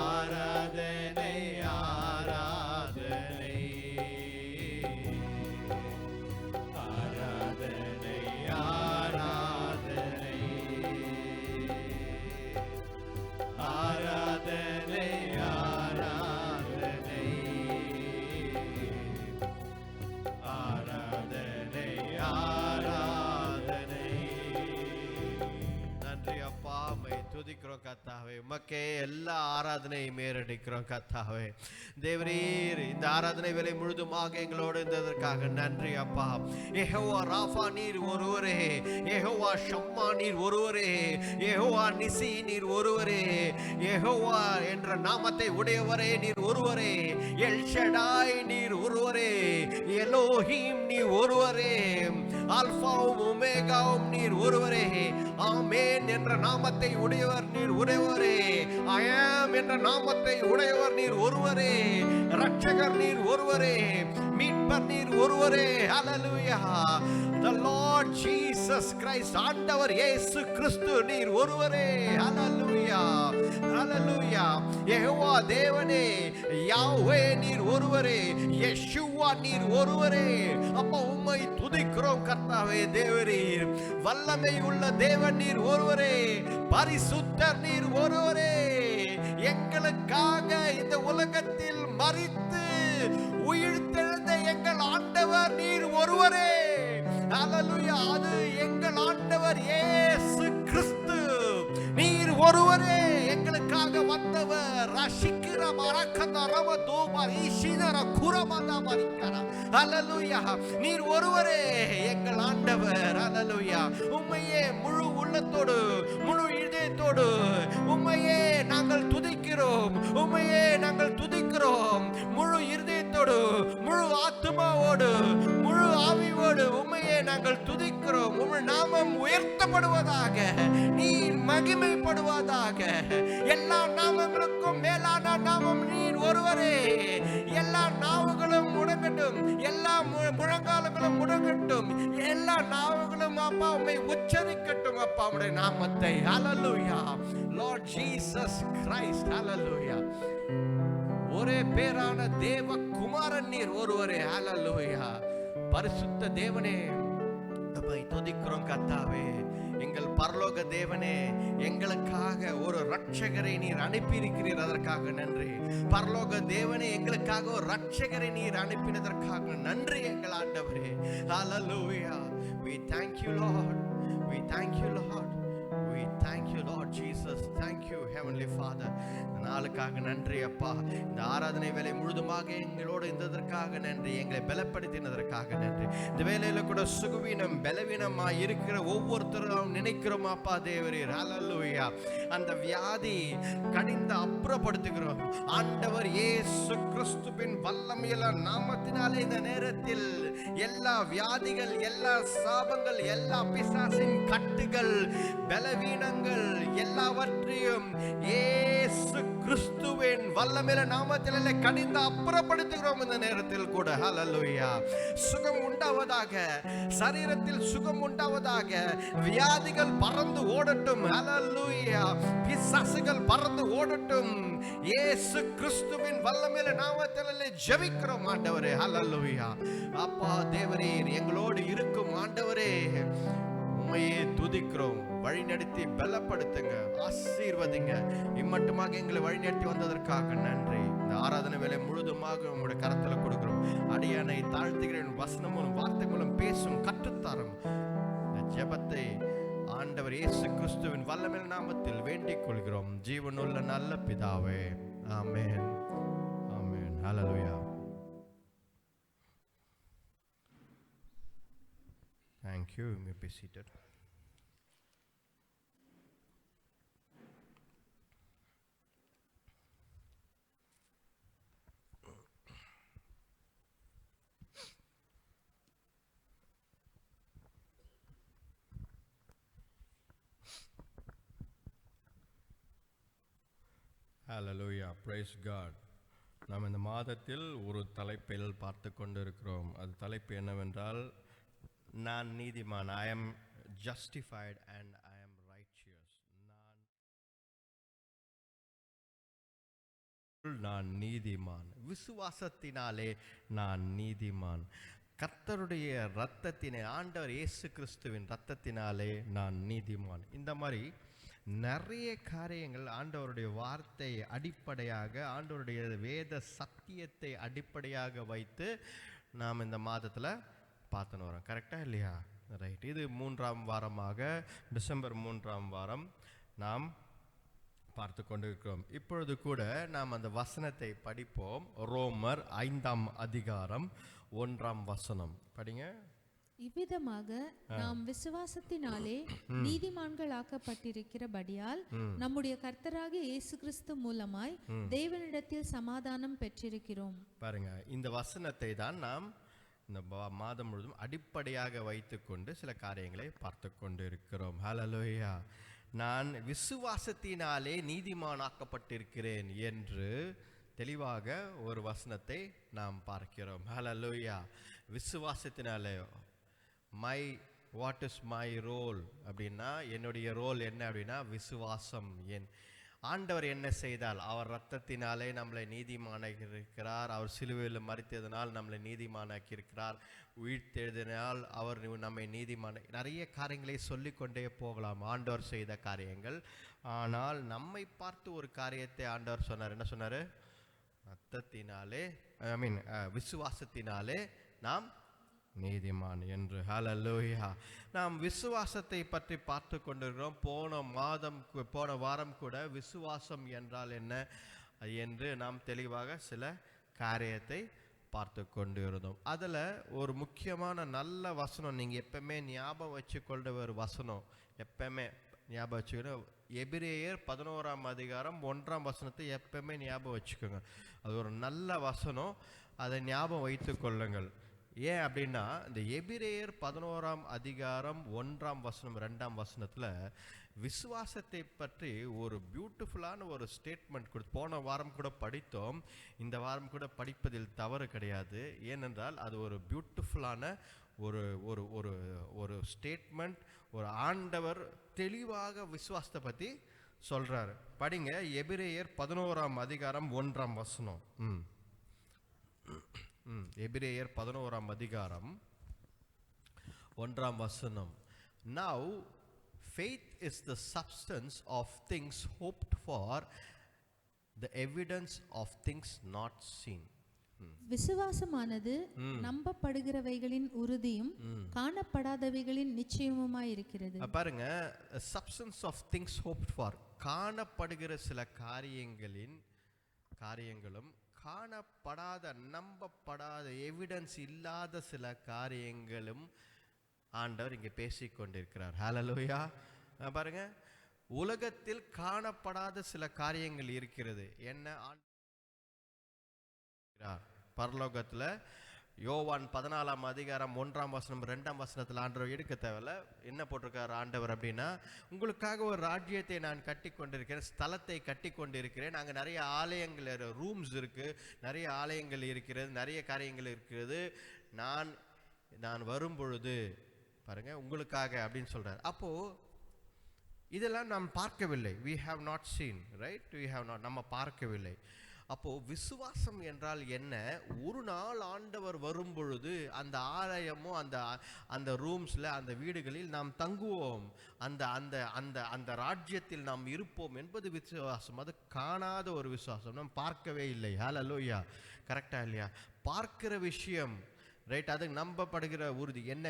ஆராதனை ஆராதனை ஆராதனை ஆராதனை ஆராதனை ஆராதனை ஆராதனை ஆராதனை. நன்றி அப்பா, உம்மை துதிக்கிறோம் கர்த்தாவே. உமக்கே எல்லா ஆராதனையும் மேறடிக்கிறோம் கர்த்தாவே. தேவரீர் இந்த ஆராதனை வேலை முழுதுமாக எங்களோடு இருந்ததற்காக நன்றி அப்பா. யெகோவா ராஃபா நீர் ஒருவரே, யெகோவா ஷம்மா நீர் ஒருவரே, யெகோவா நிசி நீர் ஒருவரே, யெகோவா என்ற நாமத்தை உடையவரே நீர் ஒருவரே, எல் ஷடாய் நீர் ஒருவரே, எலோஹீம் நீர் ஒருவரே, ஆல்பாவும் ஒமேகாவும் நீர் ஒருவரே, ஆமென் என்ற நாமத்தை உடையவர் நீர் ஒருவரே, ஐ ஆம் என்ற நாமத்தை உடையவர் நீர் ஒருவரே, ரட்சகர் நீர் ஒருவரே, மீட்பர் நீர் ஒருவரே. ஹல்லேலூயா. The Lord Jesus Christ, ஆண்டவர் இயேசு கிறிஸ்து நீர் ஒருவரே. ஹல்லேலூயா ஹல்லேலூயா. யெகோவா தேவனே, யாவே நீர் ஒருவரே, யெஷுவா நீர் ஒருவரே. அப்பா உம்மை துதிக்கிறோம் கர்த்தாவே. தேவரீர் வல்லமை உள்ள தேவன் நீர் ஒருவரே, பரிசுத்தர் நீர் ஒருவரே. எங்களுக்காக இந்த உலகத்தில் மரித்து உயிர்த்தெழுந்த எங்கள் ஆண்டவர் நீர் ஒருவரே. ஹல்லேலூயா. அது எங்கள் ஆண்டவர் இயேசு கிறிஸ்து நீர் ஒருவரே. எங்களுக்காக வந்தவர் ரஷிக்கிற மரக்கத ரம தோபர் ஈஷிதர குரமத மரிக்கற. ஹல்லேலூயா. நீர் ஒருவரே எங்கள் ஆண்டவர். ஹல்லேலூயா. உம்மையே முழு உள்ளத்தோடு முழு இதயத்தோடு உம்மையே நாங்கள் துதிக்கிறோம். உம்மையே நாங்கள் துதிக்கிறோம். முழு இருதயத்தோடு முழு ஆத்துமாவோடு முழு ஆவியோடு உம்மையே நாங்கள் துதிக்கிறோம். உம்முடைய நாமம் உயர்த்தப்படுவதாக, நீர் மகிமைப்படுவதாக. எல்லா நாமங்களுக்கும் மேலான நாமம் நீர் ஒருவரே. எல்லா நாவுகளும் முடங்கட்டும், எல்லா முழங்காலங்களும் முடங்கட்டும், எல்லா நாவுகளும் அப்பா உம்மை உச்சரிக்கட்டும் அப்பா உம்முடைய நாமத்தை. ஹல்லேலூயா. Lord Jesus Christ. ஹல்லேலூயா. ஒரே பேரான தேவ குமாரன் நீர் ஒருவரே. ஹல்லேலூயா. பரிசுத்த தேவனே உம்மை துதிக்கிறோம் கர்த்தாவே. எங்கள் பரலோக தேவனே, எங்களுக்காக ஒரு ரட்சகரை நீர் அனுப்பியிருக்கிறீர், அதற்காக நன்றி. பரலோக தேவனே, எங்களுக்காக ஒரு ரட்சகரை நீர் அனுப்பினதற்காக நன்றி எங்கள் ஆண்டவரே. ஹல்லேலூயா. We thank you Lord. We thank you Lord. We thank you Lord Jesus. Thank you Heavenly Father. நாளுக்காக நன்றி அப்பா. இந்த ஆராதனை வேலை முழுதுமாக எங்களோடு இருந்ததற்காக நன்றி. எங்களை பலப்படுத்தினதற்காக நன்றி. இந்த வேலையில கூட சுகவீனம் பலவீனமா இருக்கிற ஒவ்வொருத்தரும் நினைக்கிறோம் அப்பா தேவரீர். ஹல்லேலூயா. அந்த வியாதி கடிந்து அப்புறப்படுத்துகிறோம் ஆண்டவர் இயேசு கிறிஸ்துவின் வல்லமையுள்ள நாமத்தினாலே. இந்த நேரத்தில் எல்லா வியாதிகள், எல்லா சாபங்கள், எல்லா பிசாசின் கட்டுகள், பலவீன எண்ணினங்கள் எல்லாவற்றையும் இயேசு கிறிஸ்துவின் வல்லமையுள்ள நாமத்திலே கடிந்து அப்புறப்படுத்துகிறோம். இந்த நேரத்தில் கூட ஹல்லேலூயா. சுகம் உண்டாவதாக, சரீரத்தில் சுகம் உண்டாவதாக, வியாதிகள் பறந்து ஓடட்டும். ஹல்லேலூயா. பிசாசுகள் பறந்து ஓடட்டும். இயேசு கிறிஸ்துவின் வல்லமையுள்ள நாமத்திலே ஜெபிக்கிறோம் ஆண்டவரே. ஹல்லேலூயா. அப்பா தேவரீர் எங்களோடு இருக்கும் ஆண்டவரே, உம்மையே துதிக்கிறோம். வழிநடத்தி பலப்படுத்துங்க, ஆசீர்வதிங்க. இம்மட்டுமாக எங்களை வழிநடத்தி வந்ததற்காக நன்றி. இந்த ஆராதனை வேலை முழுதுமாக உங்களுடைய கரத்துல கொடுக்கிறோம். அடியானை தாழ்த்துகிறேன். வசனம் மூலம் வார்த்தை மூலம் பேசும் கற்றுத்தாரும். இந்த ஜெபத்தை ஆண்டவர் இயேசு கிறிஸ்துவின் வல்லமையுள்ள நாமத்தில் வேண்டிக் கொள்கிறோம். ஜீவனுள்ள நல்ல பிதாவே, ஆமென், ஆமென். ஹல்லேலூயா. Thank you. You may be seated. Hallelujah. Praise God. நாம் இந்த மாதத்தில் ஒரு தலைப்பில் பார்த்து கொண்டிருக்கிறோம். அது தலைப்பு என்னவென்றால், நான் நீதிமான். I am justified and I am righteous. நான் நீதிமான். விசுவாசத்தினாலே நான் நீதிமான். கர்த்தருடைய இரத்தத்தினை, ஆண்டவர் இயேசு கிறிஸ்துவின் இரத்தத்தினாலே நான் நீதிமான். இந்த மாதிரி நிறைய காரியங்கள் ஆண்டவருடைய வார்த்தை அடிப்படையாக, ஆண்டவருடைய வேத சத்தியத்தை அடிப்படையாக வைத்து நாம் இந்த மாதத்தில் பார்த்துன்னு வரோம். கரெக்டாக இல்லையா? ரைட். இது 3ஆம் வாரமாக, டிசம்பர் 3ஆம் வாரம் நாம் பார்த்து கொண்டிருக்கிறோம். இப்பொழுது கூட நாம் அந்த வசனத்தை படிப்போம். ரோமர் 5ஆம் அதிகாரம் 1ஆம் வசனம் படிங்க. இவ்விதமாக நாம் விசுவாசத்தினாலே நீதிமான்கள் ஆக்கப்பட்டிருக்கிறபடியால் நம்முடைய கர்த்தராகிய இயேசு கிறிஸ்து மூலமாய் தேவனிடத்தில் சமாதானம் பெற்றிருக்கிறோம். பாருங்க, இந்த வசனத்தை தான் நாம் இந்த மாதம் முழுவதும் அடிப்படையாக வைத்துக்கொண்டு சில காரியங்களை பார்த்து கொண்டு இருக்கிறோம். ஹல்லேலூயா. நான் விசுவாசத்தினாலே நீதிமானாக்கப்பட்டிருக்கிறேன் என்று தெளிவாக ஒரு வசனத்தை நாம் பார்க்கிறோம். ஹல்லேலூயா. விசுவாசத்தினாலே வாட் இஸ் மை ரோல் அப்படின்னா, என்னுடைய ரோல் என்ன அப்படின்னா விசுவாசம். ஆண்டவர் என்ன செய்தால், அவர் இரத்தத்தினாலே நம்மளை நீதிமானாக்கி இருக்கிறார். அவர் சிலுவையில் மரித்ததினால் நம்மளை நீதிமானாக்கி இருக்கிறார். உயிர்த்தெழுதினால் அவர் நம்மை நீதிமான, நிறைய காரியங்களை சொல்லிக்கொண்டே போகலாம் ஆண்டவர் செய்த காரியங்கள். ஆனால் நம்மை பார்த்து ஒரு காரியத்தை ஆண்டவர் சொன்னார். என்ன சொன்னார்? இரத்தத்தினாலே, விசுவாசத்தினாலே நாம் நீதிமான் என்று. ஹல்லேலூயா. நாம் விசுவாசத்தை பற்றி பார்த்து கொண்டிருக்கிறோம். போன வாரம் கூட விசுவாசம் என்றால் என்ன என்று நாம் தெளிவாக சில காரியத்தை பார்த்து கொண்டு இருந்தோம். அதில் ஒரு முக்கியமான நல்ல வசனம், நீங்கள் எப்பவுமே ஞாபகம் வச்சுக்கொண்ட ஒரு வசனம், எப்பவுமே ஞாபகம் வச்சுக்கணும். எபிரேயர் 11ஆம் அதிகாரம் 1ஆம் வசனத்தை எப்பவுமே ஞாபகம் வச்சுக்கோங்க. அது ஒரு நல்ல வசனம், அதை ஞாபகம் வைத்து கொள்ளுங்கள். ஏன் அப்படின்னா, இந்த எபிரேயர் 11ஆம் அதிகாரம் 1ஆம் வசனம் 2ஆம் வசனத்தில் விசுவாசத்தை பற்றி ஒரு பியூட்டிஃபுல்லான ஒரு ஸ்டேட்மெண்ட் கொடுத்து, போன வாரம் கூட படித்தோம், இந்த வாரம் கூட படிப்பதில் தவறு கிடையாது. ஏனென்றால் அது ஒரு பியூட்டிஃபுல்லான ஒரு ஒரு ஒரு ஒரு ஸ்டேட்மெண்ட். ஒரு ஆண்டவர் தெளிவாக விசுவாசத்தை பற்றி சொல்கிறார். படிங்க, எபிரேயர் 11ஆம் அதிகாரம் 1ஆம் வசனம். எபிரேயர் 11ஆம் அதிகாரம் 1ஆம் வசனம். Now faith is the substance of things hoped for, the evidence of things not seen. விசுவாசமானது நம்பப்படுகிறவைகளின் உறுதியும் காணப்படாதவைகளின் நிச்சயமுமாய் இருக்கிறது. பாருங்க, substance of things hoped for, காணப்படுகிற சில காரியங்களும் காணப்படாத, நம்பப்படாத, எவிடன்ஸ் இல்லாத சில காரியங்களும் ஆண்டவர் இங்கே பேசிக்கொண்டிருக்கிறார். ஹல்லேலூயா. பாருங்க, உலகத்தில் காணப்படாத சில காரியங்கள் இருக்கிறது. என்ன? பரலோகத்தில் யோவான் 14ஆம் அதிகாரம் 1ஆம் வசனம் 2ஆம் வசனத்தில் ஆண்டவர் எடுக்க தேவையில்ல. என்ன போட்டிருக்கார் ஆண்டவர் அப்படின்னா, உங்களுக்காக ஒரு ராஜ்யத்தை நான் கட்டி கொண்டிருக்கிறேன், ஸ்தலத்தை கட்டி கொண்டிருக்கிறேன். அங்கே நிறைய ஆலயங்கள், ரூம்ஸ் இருக்கு, நிறைய ஆலயங்கள் இருக்கிறது, நிறைய காரியங்கள் இருக்கிறது. நான் வரும் பொழுது பாருங்க உங்களுக்காக அப்படின்னு சொல்றார். அப்போ இதெல்லாம் நாம் பார்க்கவில்லை. we have not seen, right? நம்ம பார்க்கவில்லை. அப்போ விசுவாசம் என்றால் என்ன? ஒரு நாள் ஆண்டவர் வரும் பொழுது அந்த ஆலயமோ அந்த ரூம்ஸ்ல, அந்த வீடுகளில் நாம் தங்குவோம், அந்த அந்த அந்த அந்த ராஜ்யத்தில் நாம் இருப்போம் என்பது விசுவாசம். அது காணாத ஒரு விசுவாசம், நாம் பார்க்கவே இல்லை. ஹல்லேலூயா, கரெக்டா இல்லையா? பார்க்கிற விஷயம், ரைட், அது நம்பப்படுகிற உறுதி. என்ன?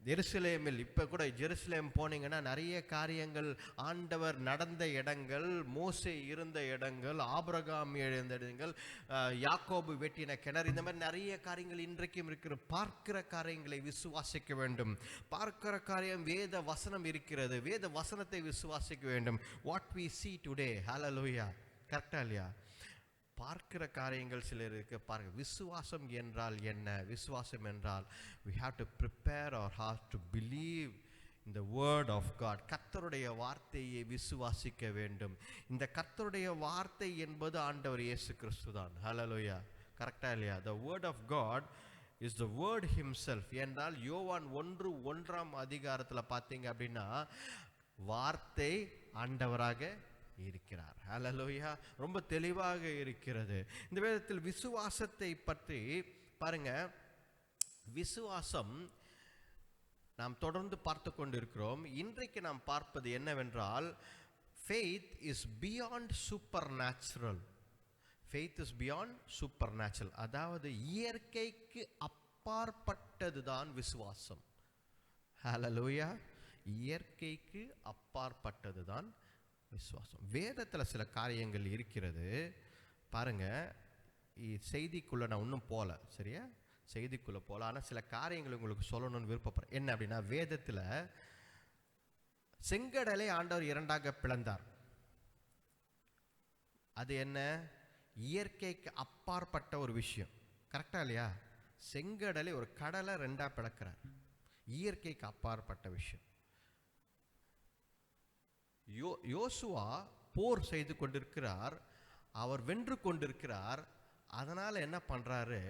ஜெருசலேமில், இப்போ கூட ஜெருசலேம் போனீங்கன்னா நிறைய காரியங்கள், ஆண்டவர் நடந்த இடங்கள், மோசே இருந்த இடங்கள், ஆபிரகாம் எழுந்த இடங்கள், யாக்கோபு வெட்டின கிணறு, இந்த மாதிரி நிறைய காரியங்கள் இன்றைக்கும் இருக்கிற. பார்க்கிற காரியங்களை விசுவாசிக்க வேண்டும். பார்க்கிற காரியம் வேத வசனம் இருக்கிறது, வேத வசனத்தை விசுவாசிக்க வேண்டும். வாட் we see today, ஹல்லேலூயா, கரெக்டா இல்லையா? பார்க்கிற காரியங்கள் சிலர் இருக்கு. பாருங்க, விசுவாசம் என்றால் என்ன? விசுவாசம் என்றால் we have to prepare our heart to believe in the word of God. கர்த்தருடைய வார்த்தையை விசுவாசிக்க வேண்டும். இந்த கர்த்தருடைய வார்த்தை என்பது ஆண்டவர் இயேசு கிறிஸ்து தான். ஹல்லேலூயா, கரெக்டா இல்லையா? the word of God is the word himself. என்றால் யோவான் 1:1ஆம் அதிகாரத்தில் பார்த்தீங்க அப்படின்னா, வார்த்தை ஆண்டவராக இருக்கிறார். ஹல்லேலூயா, ரொம்ப தெளிவாக இருக்கிறது இந்த வேதத்தில். விசுவாசத்தை பற்றி பாருங்க, விசுவாசம் நாம் தொடர்ந்து பார்த்து கொண்டிருக்கிறோம். இன்றைக்கு நாம் பார்ப்பது என்னவென்றால், faith is beyond supernatural. faith is beyond supernatural. அதாவது இயற்கைக்கு அப்பாற்பட்டதுதான் விசுவாசம். ஹல்லேலூயா, இயற்கைக்கு அப்பாற்பட்டதுதான் விசுவாசம். வேதத்தில் சில காரியங்கள் இருக்கிறது பாருங்க. செய்திக்குள்ள நான் இன்னும் போல, சரியா? செய்திக்குள்ள போல, ஆனால் சில காரியங்கள் உங்களுக்கு சொல்லணும்னு விருப்பப்படுறேன். என்ன அப்படின்னா, வேதத்தில் செங்கடலை ஆண்டவர் இரண்டாக பிளந்தார். அது என்ன? இயற்கைக்கு அப்பாற்பட்ட ஒரு விஷயம், கரெக்டா இல்லையா? செங்கடலை, ஒரு கடலை ரெண்டா பிளக்கிறார், இயற்கைக்கு அப்பாற்பட்ட விஷயம். யோசுவா போர் செய்து கொண்டிருக்கிறார், அவர் வென்று கொண்டிருக்கிறார். அதனால என்ன பண்றாரு?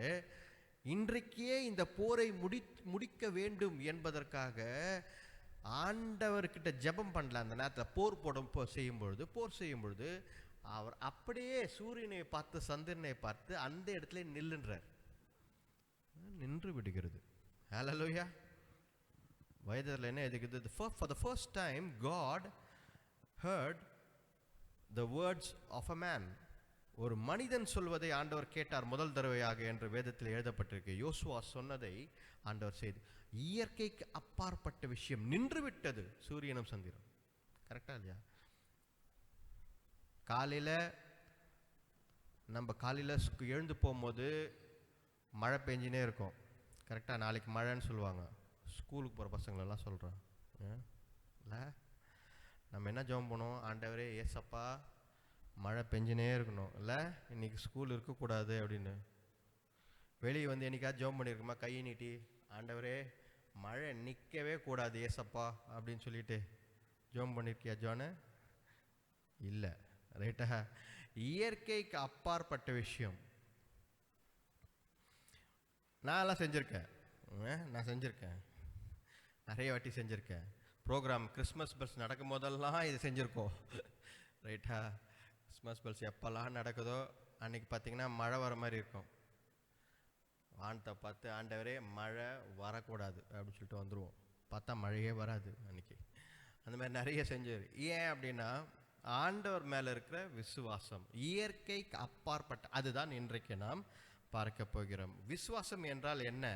இன்றைக்கே இந்த போரை முடிக்க வேண்டும் என்பதற்காக ஆண்டவர்கிட்ட ஜெபம் பண்ணல. அந்த நேரத்தில் போர் செய்யும் பொழுது அவர் அப்படியே சூரியனை பார்த்து சந்திரனை பார்த்து அந்த இடத்துல நில்லுன்றார், நின்று விடுகிறது. ஹல்லேலூயா, வேதத்தில் என்ன எழுதுகிறது? For the first time God heard the words of a man. ஒரு மனிதன் சொல்வதை ஆண்டவர் கேட்டார் முதல் தடவையாக என்று வேதத்தில் எழுதப்பட்டிருக்கு. யோசுவா சொன்னதை ஆண்டவர் செய்து, இயற்கைக்கு அப்பாற்பட்ட விஷயம் நின்று விட்டது, சூரியனும் சந்திரனும். கரெக்டா இல்லையா? நம்ம காலையில் எழுந்து போகும்போது மழை பெஞ்சினே இருக்கும், கரெக்டா? நாளைக்கு மழைன்னு சொல்லுவாங்க. ஸ்கூலுக்கு போகிற பசங்களெல்லாம் சொல்கிறேன், இல்லை? நம்ம என்ன ஜெபம் பண்ணுவோம்? ஆண்டவரே ஏசப்பா மழை பெஞ்சினே இருக்கணும், இல்லை இன்னைக்கு ஸ்கூல் இருக்கக்கூடாது அப்படின்னு. வெளியே வந்து என்னைக்காவது ஜெபம் பண்ணியிருக்குமா? கையை நீட்டி, ஆண்டவரே மழை நிற்கவே கூடாது ஏசப்பா அப்படின்னு சொல்லிட்டு ஜெபம் பண்ணியிருக்கியா ஜோனு? இல்லை, ரைட்டா? இயற்கைக்கு அப்பாற்பட்ட விஷயம். நான் செஞ்சுருக்கேன், நிறைய வாட்டி செஞ்சுருக்கேன். ப்ரோக்ராம் கிறிஸ்மஸ் பெல்ஸ் நடக்கும் போதெல்லாம் இது செஞ்சுருக்கோம், ரைட்டா? கிறிஸ்மஸ் பெல்ஸ் எப்போல்லாம் நடக்குதோ அன்றைக்கி பார்த்திங்கன்னா மழை வர மாதிரி இருக்கும். வானத்தை பார்த்து, ஆண்டவரே மழை வரக்கூடாது அப்படின்னு சொல்லிட்டு வந்துடுவோம். பார்த்தா மழையே வராது அன்றைக்கி. அந்த மாதிரி நிறைய செஞ்சார். ஏன் அப்படின்னா, ஆண்டவர் மேலே இருக்கிற விசுவாசம் இயற்கைக்கு அப்பாற்பட்ட, அதுதான் இன்றைக்கு நாம் பார்க்க போகிறோம். விசுவாசம் என்றால் என்ன?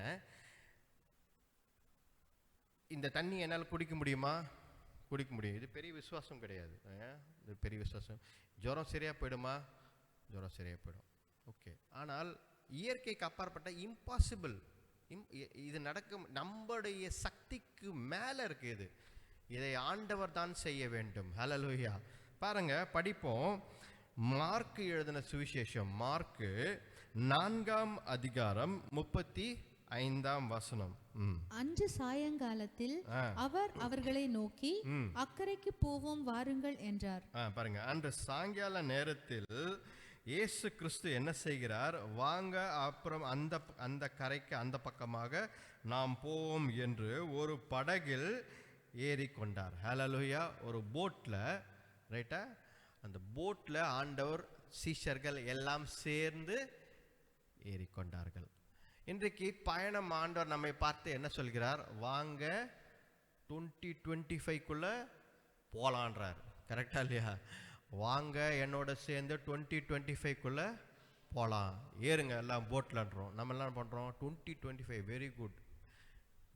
இந்த தண்ணி என்னால் குடிக்க முடியுமா? குடிக்க முடியும். இது பெரிய விசுவாசம் கிடையாது. இது பெரிய விசுவாசம். ஜுரம் சரியாக போயிடுமா? ஜுரம் சரியாக போயிடும், ஓகே. ஆனால் இயற்கைக்கு அப்பாற்பட்ட, இம்பாசிபிள், இது நடக்கும், நம்முடைய சக்திக்கு மேலே இருக்குது. இதை ஆண்டவர் தான் செய்ய வேண்டும். ஹல்லேலூயா. பாருங்க, படிப்போம். மார்க்கு எழுதின சுவிசேஷம், மார்க்கு 4ஆம் அதிகாரம் 35ஆம் வசனம். அன்று சாயங்காலத்தில் அவர் அவர்களை நோக்கி, அக்கரைக்கு போவோம் வாருங்கள் என்றார். பாருங்க, அன்று சாயங்கால நேரத்தில் இயேசு கிறிஸ்து என்ன செய்கிறார்? வாங்க, அப்புறம் அந்த கரைக்கு அந்த பக்கமாக நாம் போவோம் என்று ஒரு படகில் ஏறிக்கொண்டார். ஹல்லேலூயா. ஒரு போட்ல, ரைட்டா, அந்த போட்ல ஆண்டவர் சீஷர்கள் எல்லாம் சேர்ந்து ஏறிக்கொண்டார்கள். இன்றைக்கு பயணம் ஆண்டவர் நம்மை பார்த்து என்ன சொல்கிறார்? வாங்க 2025க்குள்ள போலான்றார். கரெக்டா இல்லையா? வாங்க என்னோட சேர்ந்து 2025க்குள்ள போகலாம், ஏறுங்க எல்லாம் போட்லன்றோம். நம்ம எல்லாம் பண்ணுறோம் 2025, வெரி குட்.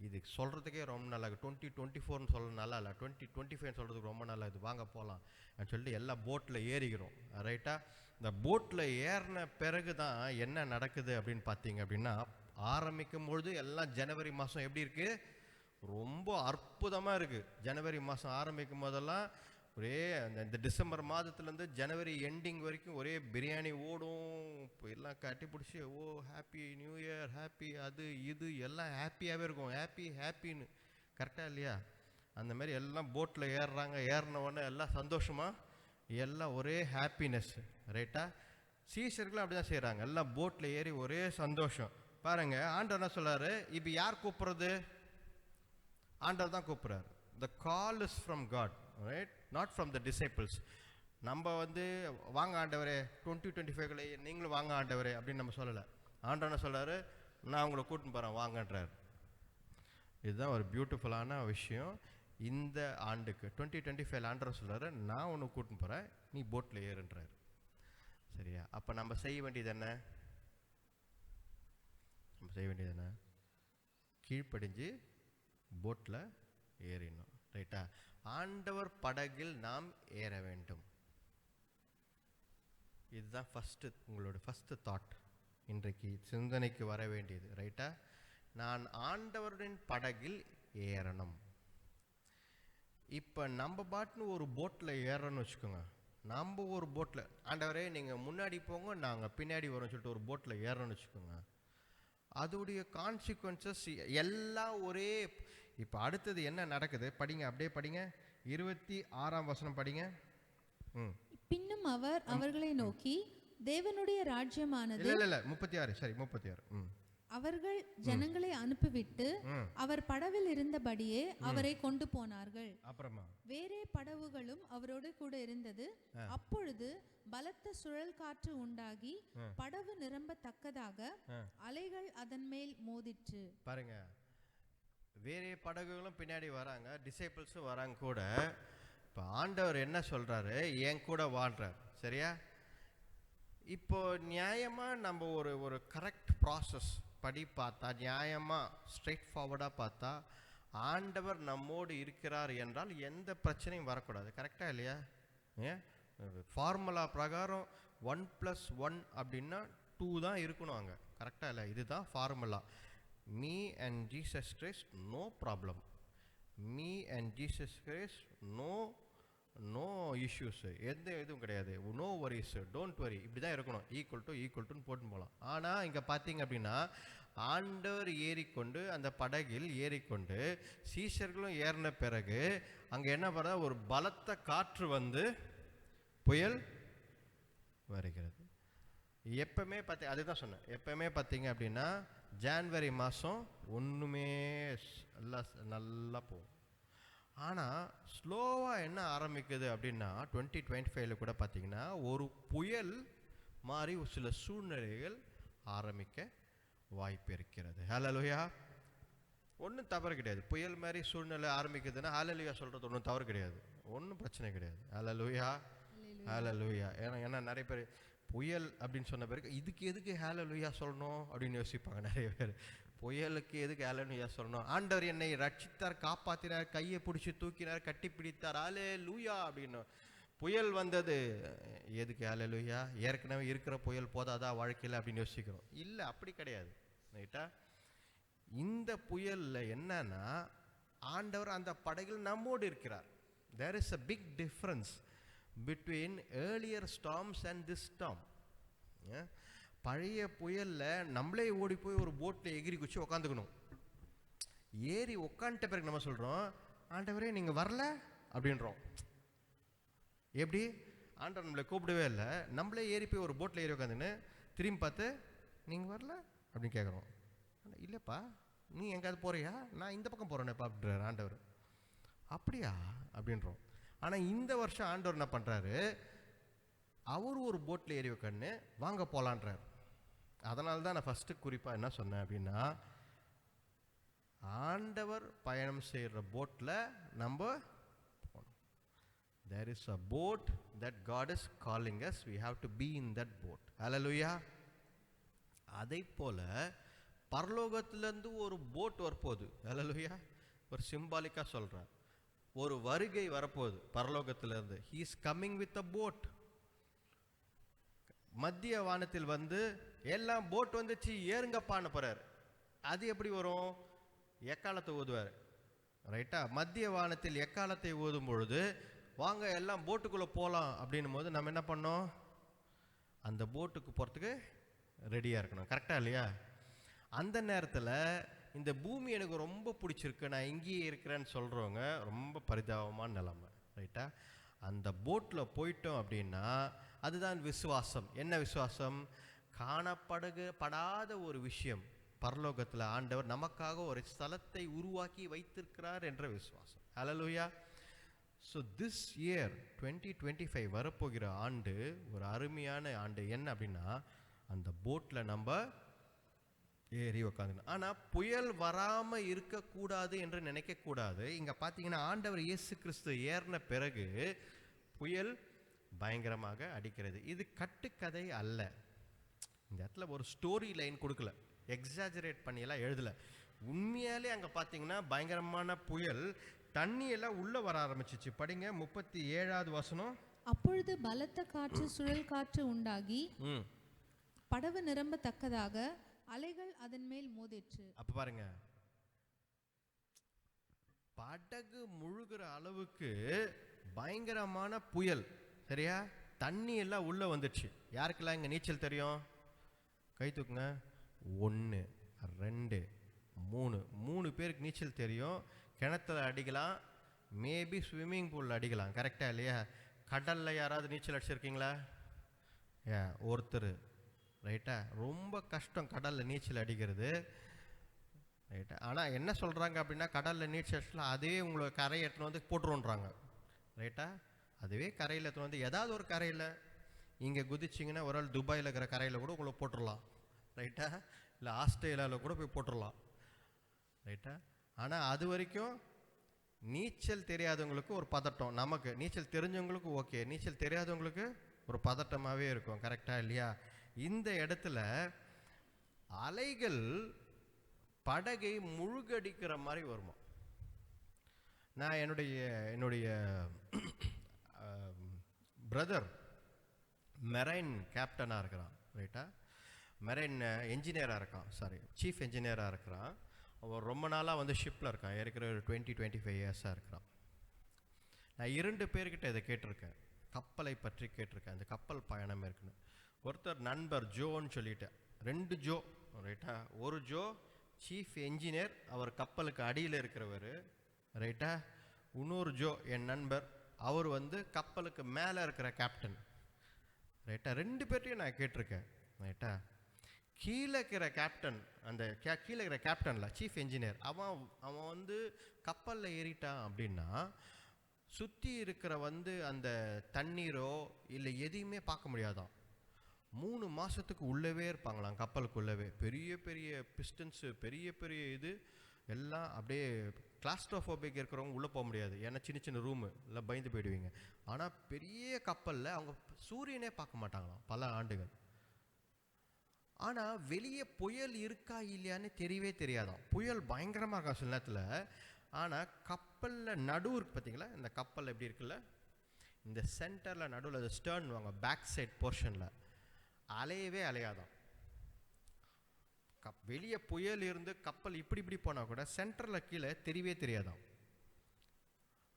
இது சொல்கிறதுக்கே ரொம்ப நல்லா இருக்குது. 2024ன்னு சொல்ல நல்லா இல்லை, 2025 சொல்கிறதுக்கு ரொம்ப நல்லா இருக்குது. வாங்க போகலாம் அப்படின்னு சொல்லிட்டு எல்லாம் போட்டில் ஏறிக்கிறோம். ரைட்டா? இந்த போட்டில் ஏறின பிறகு தான் என்ன நடக்குது அப்படின்னு பார்த்தீங்க அப்படின்னா, ஆரம்பிக்கும் பொழுது எல்லாம் ஜனவரி மாதம் எப்படி இருக்குது? ரொம்ப அற்புதமாக இருக்குது. ஜனவரி மாதம் ஆரம்பிக்கும் போதெல்லாம் ஒரே இந்த டிசம்பர் மாதத்துலேருந்து ஜனவரி எண்டிங் வரைக்கும் ஒரே பிரியாணி ஓடும், எல்லாம் கட்டி பிடிச்சி ஓ ஹாப்பி நியூ இயர், ஹாப்பி அது இது எல்லாம் ஹாப்பியாகவே இருக்கும். ஹாப்பின்னு. கரெக்டாக இல்லையா? அந்த மாதிரி எல்லாம் போட்டில் ஏறுறாங்க. ஏறின உடனே எல்லாம் சந்தோஷமாக, எல்லாம் ஒரே ஹாப்பினஸ். ரைட்டா? சீஷர்களும் அப்படி தான் செய்கிறாங்க. எல்லாம் போட்டில் ஏறி ஒரே சந்தோஷம். பாருங்க, ஆண்டவர் என்ன சொல்கிறாரு? இப்போ யார் கூப்பிட்றது? ஆண்டவர் தான் கூப்பிட்றாரு. The call is from God, right? Not from the disciples. நம்ம வாங்க ஆண்டவரே 2025க்குள்ள நீங்களும் வாங்க ஆண்டவரே அப்படின்னு நம்ம சொல்லலை. ஆண்டவர் என்ன சொல்கிறாரு? நான் உங்களை கூட்டின்னு போகிறேன் வாங்கன்றார். இதுதான் ஒரு பியூட்டிஃபுல்லான விஷயம். இந்த ஆண்டுக்கு 2025 ஆண்டவர் சொல்கிறாரு, நான் உன்னை கூட்டின்னு போகிறேன், நீ போட்டில் ஏறுன்றார். சரியா? அப்போ நம்ம செய்ய வேண்டியது என்ன? கீழ்ப்படிஞ்சு போட்டில் ஏறினோம். ரைட்டா? ஆண்டவர் படகில் நாம் ஏற வேண்டும். இதுதான் உங்களோட ஃபர்ஸ்ட் தாட் இன்றைக்கு சிந்தனைக்கு வர வேண்டியது. ரைட்டா? நான் ஆண்டவரின் படகில் ஏறணும். இப்போ நம்ம பாட்டுன்னு ஒரு போட்டில் ஏறணும்னு வச்சுக்கோங்க. நம்ம ஒரு போட்டில், ஆண்டவரே நீங்கள் முன்னாடி போங்க நாங்கள் பின்னாடி வரோம்னு சொல்லிட்டு ஒரு போட்டில் ஏறணும்னு வச்சுக்கோங்க. அதோடைய கான்சிக்வன்சஸ் எல்லாம் ஒரே. இப்போ அடுத்தது என்ன நடக்குது படிங்க, அப்படியே படிங்க. 26ஆம் வசனம் படிங்க. பின்னும் அவர் அவர்களை நோக்கி, தேவனுடைய ராஜ்யமானது. இல்ல 36. அவர்கள் ஜனங்களை அனுப்பிவிட்டு அவர் படவில் இருந்தபடியே அவரை கொண்டு போனார்கள். அப்புறமா வேறே படவுகளும் அவரோடு கூட இருந்தது. அப்பொழுது பலத்த சுழல் காற்று உண்டாகி படவு நிரம்பத்தக்கதாக அலைகள் அதன் மேல் மோதிற்று. பாருங்க, வேறே படகுகளும் பின்னாடி வராங்க, டிசைபிள்ஸும் வராங்க கூட. இப்போ ஆண்டவர் என்ன சொல்றாரு? என் கூட வாழ்றார். சரியா? இப்போ நியாயமா நம்ம ஒரு கரெக்ட் ப்ராசஸ் படி பார்த்தா, நியாயமா ஸ்ட்ரெயிட் ஃபார்வர்டாக பார்த்தா, ஆண்டவர் நம்மோடு இருக்கிறார் என்றால் எந்த பிரச்சனையும் வரக்கூடாது. கரெக்டா இல்லையா? ஃபார்முலா பிரகாரம் 1+1 அப்படின்னா 2 தான் இருக்கணும் அங்கே. கரெக்டா இல்லை? இதுதான் formula. Me and Jesus Christ, no problem. Me and Jesus Christ, no issues. எந்த இதுவும் கிடையாது. No worries, don't worry. இப்படி தான் இருக்கணும். ஈக்குவல் டுன்னு போட்டு போகலாம். ஆனால் இங்கே பார்த்தீங்க அப்படின்னா, ஆண்டவர் ஏறிக்கொண்டு அந்த படகில் ஏறிக்கொண்டு சீஷர்களும் ஏறின பிறகு அங்கே என்ன பண்ண, ஒரு பலத்த காற்று புயல் வருகிறது. எப்பவுமே அதுதான் சொன்னேன். எப்பவுமே பார்த்தீங்க அப்படின்னா ஜான்வரி மாதம் ஒன்றுமே நல்லா போகும். ஆனால் ஸ்லோவாக என்ன ஆரம்பிக்குது அப்படின்னா 2025 கூட பார்த்தீங்கன்னா ஒரு புயல் மாதிரி சில சூழ்நிலைகள் ஆரம்பிக்க வாய்ப்பு இருக்கிறது. ஹல்லேலூயா. ஒன்றும் தவறு கிடையாது. புயல் மாதிரி சூழ்நிலை ஆரம்பிக்குதுன்னா ஹல்லேலூயா சொல்கிறது ஒன்றும் தவறு கிடையாது, ஒன்றும் பிரச்சனை கிடையாது. ஹல்லேலூயா, ஹல்லேலூயா. ஏன்னா நிறைய பேர் புயல் அப்படின்னு சொன்ன பிறகு இதுக்கு எதுக்கு ஹல்லேலூயா சொல்லணும் அப்படின்னு யோசிப்பாங்க நிறைய பேர். புயலுக்கு எதுக்கு ஹல்லேலூயா சொல்லணும்? ஆண்டவர் என்னை ரட்சித்தார், காப்பாற்றினார், கையை பிடிச்சி தூக்கினார், கட்டி பிடித்தார், ஹல்லேலூயா அப்படின்னு. புயல் வந்தது, எதுக்கு ஹல்லேலூயா? ஏற்கனவே இருக்கிற புயல் போதாதா வாழ்க்கையில் அப்படின்னு யோசிக்கிறோம். இல்லை, அப்படி கிடையாது. ரைட்டா? இந்த புயலில் என்னன்னா ஆண்டவர் அந்த படகில் நம்மோடு இருக்கிறார். There is a big difference. between earlier storms and this storm. பழைய புயலில் நம்மளே ஓடி போய் ஒரு போட்டில் எகிரி குச்சி உக்காந்துக்கணும். ஏறி உக்காந்துட்ட பிறகு நம்ம சொல்கிறோம், ஆண்டவரே நீங்கள் வரல அப்படின்றோம். எப்படி? ஆண்டவர் நம்மளை கூப்பிடவே இல்லை, நம்மளே ஏறி போய் ஒரு போட்டில் ஏறி உட்காந்துன்னு திரும்பி பார்த்து நீங்கள் வரல அப்படின்னு கேட்குறோம். இல்லைப்பா, நீ எங்கேயாவது போகிறியா? நான் இந்த பக்கம் போகிறேன்னேப்பா அப்படின்றார் ஆண்டவர். அப்படியா அப்படின்றோம். ஆனால் இந்த வருஷம் ஆண்டவர் என்ன பண்ணுறாரு, அவர் ஒரு போட்டில் ஏறி உட்காந்து வாங்க போகலான்றார். அதனால தான் நான் ஃபஸ்ட்டு குறிப்பாக என்ன சொன்னேன் அப்படின்னா, ஆண்டவர் பயணம் செய்கிற போட்டில் நம்ம போகணும். There is a boat that God is calling us. We have to be in that boat. Hallelujah. அதை போல பரலோகத்திலேருந்து ஒரு போட் வரப்போகுது. Hallelujah. ஒரு சிம்பாலிக்காக சொல்கிறேன், ஒரு வருகை வரப்போகுது பரலோகத்திலேருந்து. He is coming with a boat. மத்திய வானத்தில் வந்து எல்லாம் போட் வந்துச்சு ஏறுங்கப்பான்னு போகிறார். அது எப்படி வரும்? எக்காலத்தை ஊதுவார். ரைட்டா? மத்திய வானத்தில் எக்காலத்தை ஊதும் பொழுது வாங்க எல்லாம் போட்டுக்குள்ளே போகலாம் அப்படின்னும் போது நம்ம என்ன பண்ணோம்? அந்த போட்டுக்கு போகிறதுக்கு ரெடியாக இருக்கணும். கரெக்டாக இல்லையா? அந்த நேரத்தில் இந்த பூமி எனக்கு ரொம்ப பிடிச்சிருக்கு, நான் இங்கேயே இருக்கிறேன்னு சொல்கிறவங்க ரொம்ப பரிதாபமான நிலைமை. ரைட்டா? அந்த போட்டில் போயிட்டோம் அப்படின்னா அதுதான் விசுவாசம். என்ன விசுவாசம்? காணப்படாத ஒரு விஷயம் பரலோகத்தில் ஆண்டவர் நமக்காக ஒரு ஸ்தலத்தை உருவாக்கி வைத்திருக்கிறார் என்ற விசுவாசம். ஹல்லேலூயா. ஸோ திஸ் இயர் 2025 வரப்போகிற ஆண்டு ஒரு அருமையான ஆண்டு. என்ன அப்படின்னா, அந்த போட்டில் நம்ம ஏறி உக்காந்துக்கணும். ஆனால் புயல் வராமல் இருக்கக்கூடாது என்று நினைக்கக்கூடாது. இங்கே பார்த்தீங்கன்னா ஆண்டவர் இயேசு கிறிஸ்து ஏறின பிறகு புயல் பயங்கரமாக அடிக்கிறது. இது கட்டுக்கதை அல்ல. இந்த இடத்துல ஒரு ஸ்டோரி லைன் கொடுக்கல, எக்ஸாஜரேட் பண்ணியெல்லாம் எழுதலை. உண்மையாலே அங்கே பார்த்தீங்கன்னா பயங்கரமான புயல், தண்ணியெல்லாம் உள்ளே வர ஆரம்பிச்சிச்சு. படிங்க 37வது வசனம். அப்பொழுது பலத்த காற்று சுழல் காற்று உண்டாகி படவு நிரம்பத்தக்கதாக அலைகள் அதன் மேல் மோதிற்று. அப்ப பாருங்க, படகு முழுகிற அளவுக்கு பயங்கரமான புயல். சரியா? தண்ணி எல்லாம் உள்ள வந்துடுச்சு. யாருக்கெல்லாம் இங்க நீச்சல் தெரியும்? கை தூக்குங்க. 1 2 3 பேருக்கு நீச்சல் தெரியும். கிணத்துல அடிக்கலாம், மேபி ஸ்விம்மிங் பூலில் அடிக்கலாம். கரெக்டா இல்லையா? கடல்ல யாராவது நீச்சல் அடிச்சிருக்கீங்களா? ஒருத்தர். ரைட்டா? ரொம்ப கஷ்டம் கடலில் நீச்சல் அடிக்கிறது. ரைட்டா? ஆனால் என்ன சொல்கிறாங்க அப்படின்னா, கடலில் நீச்சல் அடிச்சலாம் அதே உங்களை கரையை எடுத்துன்னு வந்து போட்டுருன்றாங்க. ரைட்டா? அதுவே கரையில் எடுத்துன்னு வந்து ஏதாவது ஒரு கரையில் இங்கே குதிச்சிங்கன்னா ஒரு ஆள் துபாயில் இருக்கிற கரையில் கூட உங்களை போட்டுடலாம். ரைட்டா? இல்லை ஆஸ்திரேலியாவில் கூட போய் போட்டுடலாம். ரைட்டா? ஆனால் அது வரைக்கும் நீச்சல் தெரியாதவங்களுக்கு ஒரு பதட்டம். நமக்கு நீச்சல் தெரிஞ்சவங்களுக்கு ஓகே, நீச்சல் தெரியாதவங்களுக்கு ஒரு பதட்டமாகவே இருக்கும். கரெக்டாக இல்லையா? இந்த இடத்துல அலைகள் படகை முழுகடிக்கிற மாதிரி வருமா? நான் என்னுடைய பிரதர் மெரைன் கேப்டனாக இருக்கிறான். ரைட்டா? மெரைன் என்ஜினியராக இருக்கான். சீஃப் என்ஜினியராக இருக்கிறான். அவன் ரொம்ப நாளாக வந்து ஷிப்பில் இருக்கான். இருக்கிற ஒரு 20-25 இயர்ஸாக இருக்கிறான். நான் 2 பேர்கிட்ட இதை கேட்டிருக்கேன், கப்பலை பற்றி கேட்டிருக்கேன், அந்த கப்பல் பயணம் இருக்குன்னு. ஒருத்தர் நண்பர் ஜோன்னு சொல்லிட்டு, 2 ஜோ. ரைட்டா? ஒரு ஜோ சீஃப் என்ஜினியர், அவர் கப்பலுக்கு அடியில் இருக்கிறவர். ரைட்டா? இன்னொரு ஜோ என் நண்பர், அவர் வந்து கப்பலுக்கு மேலே இருக்கிற கேப்டன். ரைட்டா? 2 பேர்ட்டையும் நான் கேட்டிருக்கேன். ரைட்டா? கீழே இருக்கிற கேப்டன், அந்த கீழே இருக்கிற கேப்டனில் சீஃப் என்ஜினியர், அவன் வந்து கப்பலில் ஏறிட்டான் அப்படின்னா சுற்றி இருக்கிற வந்து அந்த தண்ணீரோ இல்லை எதையுமே பார்க்க முடியாதான். 3 மாதத்துக்கு உள்ளவே இருப்பாங்களாம் கப்பலுக்குள்ளவே. பெரிய பெரிய பிஸ்டன்ஸு, பெரிய பெரிய இது எல்லாம் அப்படியே கிளாஸ்ட்ரோஃபோபிக் இருக்கிறவங்க உள்ளே போக முடியாது. ஏன்னா சின்ன சின்ன ரூமு எல்லாம் பயந்து போயிடுவீங்க. ஆனால் பெரிய கப்பலில் அவங்க சூரியனே பார்க்க மாட்டாங்களாம் பல ஆண்டுகள். ஆனால் வெளியே புயல் இருக்கா இல்லையான்னு தெரியவே தெரியாதான். புயல் பயங்கரமாக இருக்கா சில நேரத்தில். ஆனால் கப்பலில் நடுவு இருக்கு பார்த்தீங்களா, இந்த கப்பல் எப்படி இருக்குல்ல, இந்த சென்டரில் நடுவில் அது ஸ்டர்ன் வாங்க பேக் சைட் போர்ஷனில் அலையவே அலையாதான். வெளியே புயல் இருந்து கப்பல் இப்படி இப்படி போனால் கூட சென்டரில் கீழே தெரியவே தெரியாதான்.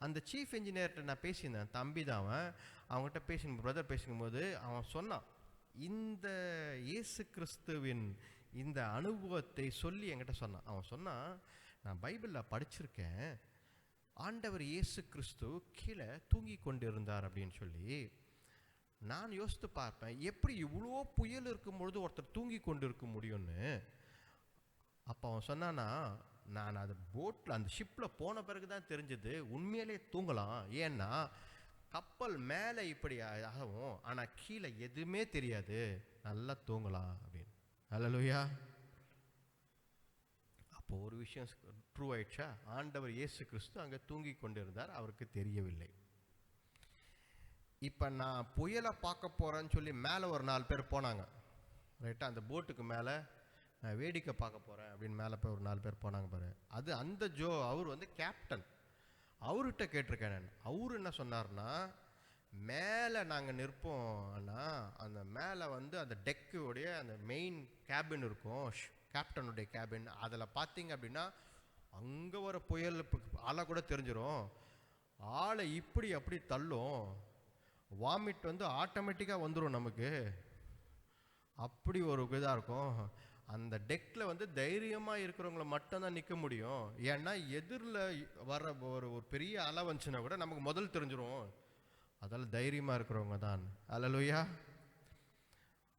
அந்த சீஃப் இன்ஜினியர்கிட்ட நான் பேசியிருந்தேன், தம்பி தான் அவன். அவங்ககிட்ட பிரதர் பேசிக்கும்போது அவன் சொன்னான், இந்த இயேசு கிறிஸ்துவின் இந்த அனுபவத்தை சொல்லி என்கிட்ட சொன்னான். அவன் சொன்னான், நான் பைபிளில் படிச்சிருக்கேன், ஆண்டவர் இயேசு கிறிஸ்து கீழே தூங்கி கொண்டு இருந்தார் அப்படின்னு சொல்லி. நான் யோசித்து பார்ப்பேன், எப்படி இவ்வளோ புயல் இருக்கும் பொழுது ஒருத்தர் தூங்கி கொண்டு இருக்க முடியும்னு. அப்போ அவன் சொன்னானா, நான் அது போட்டில் அந்த ஷிப்பில் போன பிறகு தான் தெரிஞ்சது உண்மையிலே தூங்கலாம். ஏன்னா கப்பல் மேலே இப்படி ஆகும், ஆனால் கீழே எதுவுமே தெரியாது, நல்லா தூங்கலாம் அப்படின்னு. அல்லேலூயா. அப்போ ஒரு விஷயம் ட்ரூ ஆயிடுச்சா, ஆண்டவர் இயேசு கிறிஸ்து அங்கே தூங்கி கொண்டிருந்தார், அவருக்கு தெரியவில்லை. இப்போ நான் புயலை பார்க்க போகிறேன்னு சொல்லி மேலே ஒரு 4 பேர் போனாங்க, ரைட்டாக, அந்த போட்டுக்கு மேலே நான் வேடிக்கை பார்க்க போகிறேன் அப்படின்னு மேலே போய் ஒரு 4 பேர் போனாங்க பாரு. அது அந்த அவர் வந்து கேப்டன், அவர்கிட்ட கேட்டிருக்கேன் நான். அவர் என்ன சொன்னார்னா, மேலே நாங்கள் நிற்போம், ஆனால் அந்த மேலே வந்து அந்த டெக்குடைய அந்த மெயின் கேபின் இருக்கும், கேப்டனுடைய கேபின், அதில் பார்த்தீங்க அப்படின்னா அங்கே வர புயல் ஆளை கூட தெரிஞ்சிடும், ஆளை இப்படி அப்படி தள்ளும், வாமிட் வந்து ஆட்டோமேட்டிக்காக வந்துடும் நமக்கு, அப்படி ஒரு இதாக இருக்கும். அந்த டெக்கில் வந்து தைரியமாக இருக்கிறவங்கள மட்டும்தான் நிற்க முடியும். ஏன்னா எதிரில் வர ஒரு பெரிய அலை வந்துச்சுன்னா கூட நமக்கு முதல் தெரிஞ்சிடும், அதெல்லாம் தைரியமாக இருக்கிறவங்க தான். அல்லேலூயா.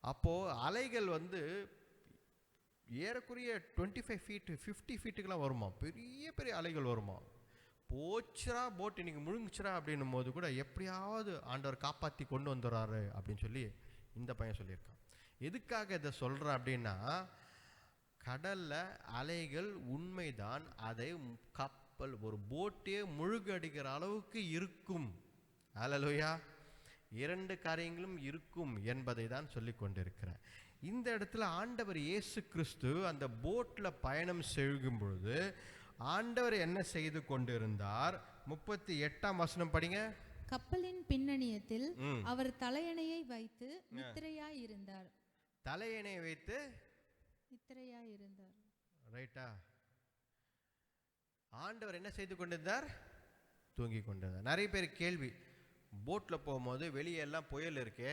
அப்போது அலைகள் வந்து ஏறக்குறைய 25 ஃபீட் 50 ஃபீட்டுக்கெலாம் வருமா, பெரிய பெரிய அலைகள் வருமா. போச்சுரா போட் இன்னைக்கு முழுங்குச்சுரா அப்படின்னும் போது கூட எப்படியாவது ஆண்டவர் காப்பாற்றி கொண்டு வந்துடுறாரு அப்படின்னு சொல்லி இந்த பையன் சொல்லியிருக்கான். எதுக்காக இதை சொல்கிறேன் அப்படின்னா, கடலில் அலைகள் உண்மைதான், அதை கப்பல் ஒரு போட்டே முழுகடிக்கிற அளவுக்கு இருக்கும். அல்லேலூயா. 2 காரியங்களும் இருக்கும் என்பதை தான் சொல்லி கொண்டிருக்கிறேன். இந்த இடத்துல ஆண்டவர் இயேசு கிறிஸ்து அந்த போட்டில் பயணம் செய்யும் பொழுது ஆண்டவர் என்ன செய்து கொண்டிருந்தார்? 38ஆம் வசனம் படிங்க. கப்பலின் பின்னணியத்தில் அவர் தலையணையை வைத்து நித்திரையாய் இருந்தார். தலையணை வைத்து நித்திரையாய் இருந்தார், ரைட்டா. ஆண்டவர் என்ன செய்து கொண்டிருந்தார்? தூங்கி கொண்டிருந்தார். நிறைய பேர் கேள்வி, போட்டில் போகும்போது வெளியே எல்லாம் புயல் இருக்கே,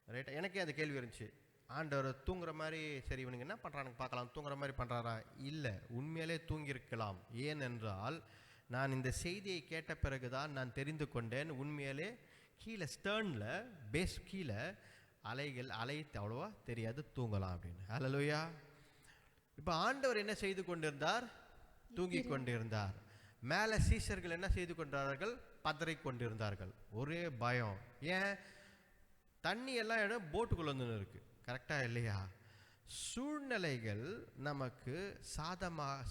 ரைட்டா, எனக்கே அந்த கேள்வி இருந்துச்சு, ஆண்டவர் தூங்குற மாதிரி, சரி இவனுங்க என்ன பண்ணுறானுங்க பார்க்கலாம், தூங்குற மாதிரி பண்ணுறாரா? இல்லை, உண்மையிலே தூங்கியிருக்கலாம். ஏனென்றால் நான் இந்த செய்தியை கேட்ட பிறகுதான் நான் தெரிந்து கொண்டேன், உண்மையிலே கீழே ஸ்டர்னில் பேஸ் கீழே அலை அவ்வளோவா தெரியாது, தூங்கலாம் அப்படின்னு. அல்லேலூயா. இப்போ ஆண்டவர் என்ன செய்து கொண்டிருந்தார்? தூங்கி கொண்டிருந்தார். மேலே சீஷர்கள் என்ன செய்து கொண்டார்கள்? பதறி கொண்டிருந்தார்கள், ஒரே பயம். ஏன்? தண்ணி எல்லாம் இடம் போட்டுக்குள்ள வந்து இருக்கு, கரெக்டாக இல்லையா? சூழ்நிலைகள் நமக்கு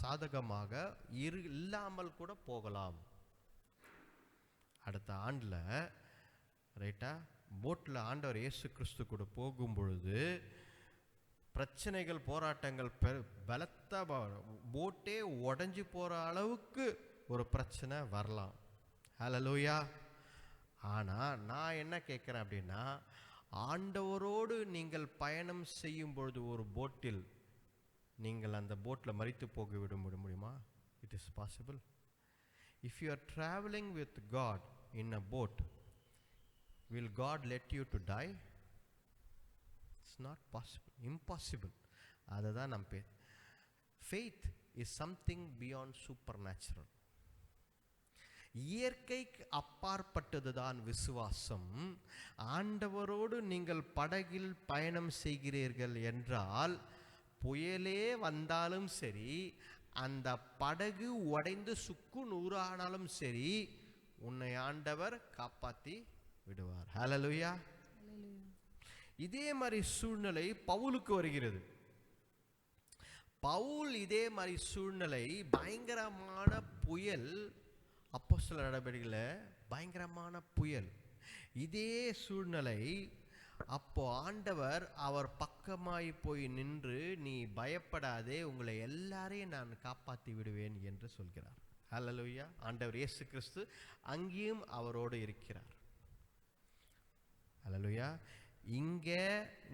சாதகமாக இல்லாமல் கூட போகலாம். அடுத்த ஆண்டில் ரைட்டா போட்டில் ஆண்டவர் இயேசு கிறிஸ்து கூட போகும் பொழுது பிரச்சனைகள் போராட்டங்கள் பலத்த போட்டே உடஞ்சி போகிற அளவுக்கு ஒரு பிரச்சனை வரலாம். அல்லேலூயா. ஆனால் நான் என்ன கேட்குறேன் அப்படின்னா, ஆண்டவரோடு நீங்கள் பயணம் செய்யும் பொழுது ஒரு போட்டில் நீங்கள் அந்த போட்டில் மரித்து போக விட முடியுமா? It is possible. If you are travelling with God in a boat, will God let you to die? It's not possible, impossible. அதுதான் நம் பேர். Faith is something beyond supernatural. இயற்கைக்கு அப்பாற்பட்டதுதான் விசுவாசம். ஆண்டவரோடு நீங்கள் படகில் பயணம் செய்கிறீர்கள் என்றால், புயலே வந்தாலும் சரி, அந்த படகு உடைந்து சுக்கு நூறானாலும் சரி, உன்னை ஆண்டவர் காப்பாற்றி விடுவார். ஹல்லேலூயா. இதே மாதிரி சூழ்நிலை பவுலுக்கு வருகிறது. பவுல் இதே மாதிரி சூழ்நிலை, பயங்கரமான புயல், அப்போஸ்தலர் நடவடிக்கையில் பயங்கரமான புயல், இதே சூழ்நிலை. அப்போ ஆண்டவர் அவர் பக்கமாய் போய் நின்று, நீ பயப்படாதே, உங்களை எல்லாரையும் நான் காப்பாற்றி விடுவேன் என்று சொல்கிறார். ஹல்லேலூயா. ஆண்டவர் இயேசு கிறிஸ்து அங்கேயும் அவரோடு இருக்கிறார். ஹல்லேலூயா. இங்கே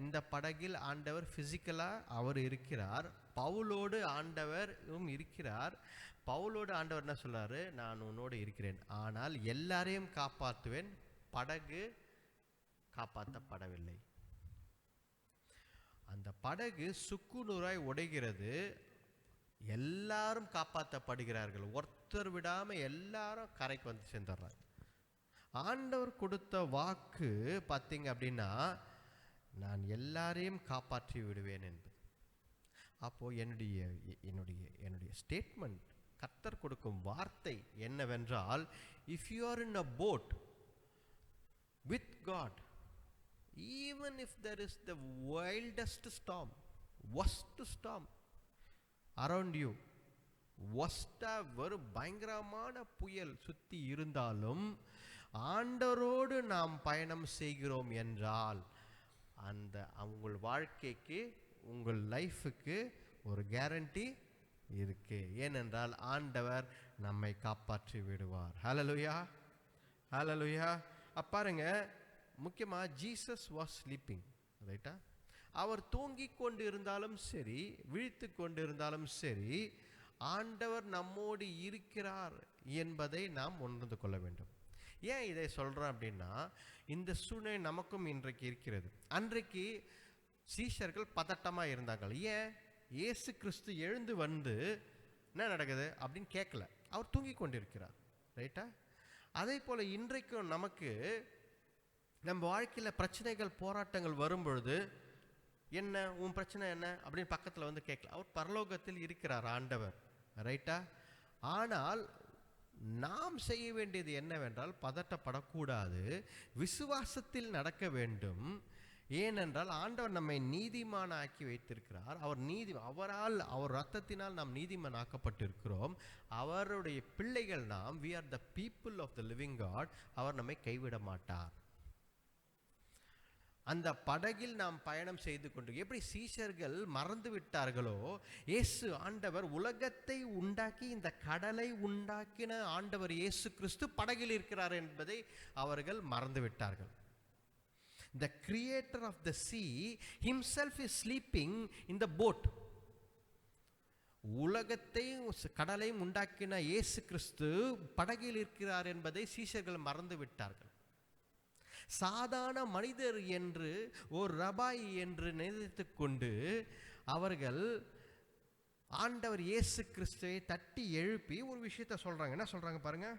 இந்த படகில் ஆண்டவர் ஃபிசிக்கலாக அவர் இருக்கிறார், பவுலோடு ஆண்டவரும் இருக்கிறார். பவுலோடு ஆண்டவர் என்ன சொல்றாரு, நான் உன்னோடு இருக்கிறேன், ஆனால் எல்லாரையும் காப்பாற்றுவேன். படகு காப்பாற்றப்படவில்லை. அந்த படகு சுக்குநூறாய் உடைகிறது. எல்லாரும் காப்பாற்றப்படுகிறார்கள், ஒருத்தர் விடாம எல்லாரும் கரைக்கு வந்து சேர்ந்துடுறாங்க. ஆண்டவர் கொடுத்த வாக்கு பார்த்தீங்க அப்படின்னா, நான் எல்லாரையும் காப்பாற்றி விடுவேன் என்பது. அப்போ என்னுடைய ஸ்டேட்மெண்ட், கர்த்தர் கொடுக்கும் வார்த்தை என்னவென்றால், if you are in a boat with God, even if there is the wildest storm, worst storm around you, ஒரு பயங்கரமான புயல் சுத்தி இருந்தாலும் ஆண்டவரோடு நாம் பயணம் செய்கிறோம் என்றால், அந்த உங்கள் வாழ்க்கைக்கு, உங்கள் லைஃபுக்கு ஒரு கேரண்டி இருக்கு. ஏனென்றால் ஆண்டவர் நம்மை காப்பாற்றி விடுவார். ஹல்லேலூயா, ஹல்லேலூயா. பாருங்க, முக்கியமா ஜீசஸ் வாஸ் ஸ்லீப்பிங், ரைட்டா? அவர் தூங்கிக் கொண்டு இருந்தாலும் சரி, விழித்து கொண்டு இருந்தாலும் சரி, ஆண்டவர் நம்மோடு இருக்கிறார் என்பதை நாம் உணர்ந்து கொள்ள வேண்டும். ஏன் இதை சொல்றேன் அப்படின்னா, இந்த சூழ்நிலை நமக்கும் இன்றைக்கு இருக்கிறது. அன்றைக்கு சீஷர்கள் பதட்டமா இருந்தாங்க. ஏன்? இயேசு கிறிஸ்து எழுந்து வந்து என்ன நடக்குது அப்படின்னு கேட்கல, அவர் தூங்கி கொண்டிருக்கிறார், ரைட்டா? அதே போல இன்றைக்கும் நமக்கு நம்ம வாழ்க்கையில் பிரச்சனைகள், போராட்டங்கள் வரும்பொழுது, என்ன உன் பிரச்சனை என்ன அப்படின்னு பக்கத்தில் வந்து கேட்கல, அவர் பரலோகத்தில் இருக்கிறார் ஆண்டவர், ரைட்டா? ஆனால் நாம் செய்ய வேண்டியது என்னவென்றால், பதட்டப்படக்கூடாது, விசுவாசத்தில் நடக்க வேண்டும். ஏனென்றால் ஆண்டவர் நம்மை நீதிமான் ஆக்கி வைத்திருக்கிறார். அவரால், அவர் ரத்தத்தினால் நாம் நீதிமான் ஆக்கப்பட்டிருக்கிறோம். அவருடைய பிள்ளைகள் நாம். we are the people of the living God. அவர் நம்மை கைவிட மாட்டார். அந்த படகில் நாம் பயணம் செய்து கொண்டு, எப்படி சீஷர்கள் மறந்து விட்டார்களோ, இயேசு ஆண்டவர் உலகத்தை உண்டாக்கி இந்த கடலை உண்டாக்கின ஆண்டவர் இயேசு கிறிஸ்து படகில் இருக்கிறார் என்பதை அவர்கள் மறந்து விட்டார்கள். The creator of the sea himself is sleeping in the boat. உலகத்தையும் கடலையும் உண்டாக்கின இயேசு கிறிஸ்து படகில் இருக்கிறார் என்பதை சீஷர்கள் மறந்து விட்டார்கள். சாதாரண மனிதர் என்று, ஒரு ரபாய் என்று நினைத்து கொண்டு அவர்கள் ஆண்டவர் இயேசு கிறிஸ்துவை தட்டி எழுப்பி ஒரு விஷயத்தை சொல்றாங்க. என்ன சொல்றாங்க பாருங்க,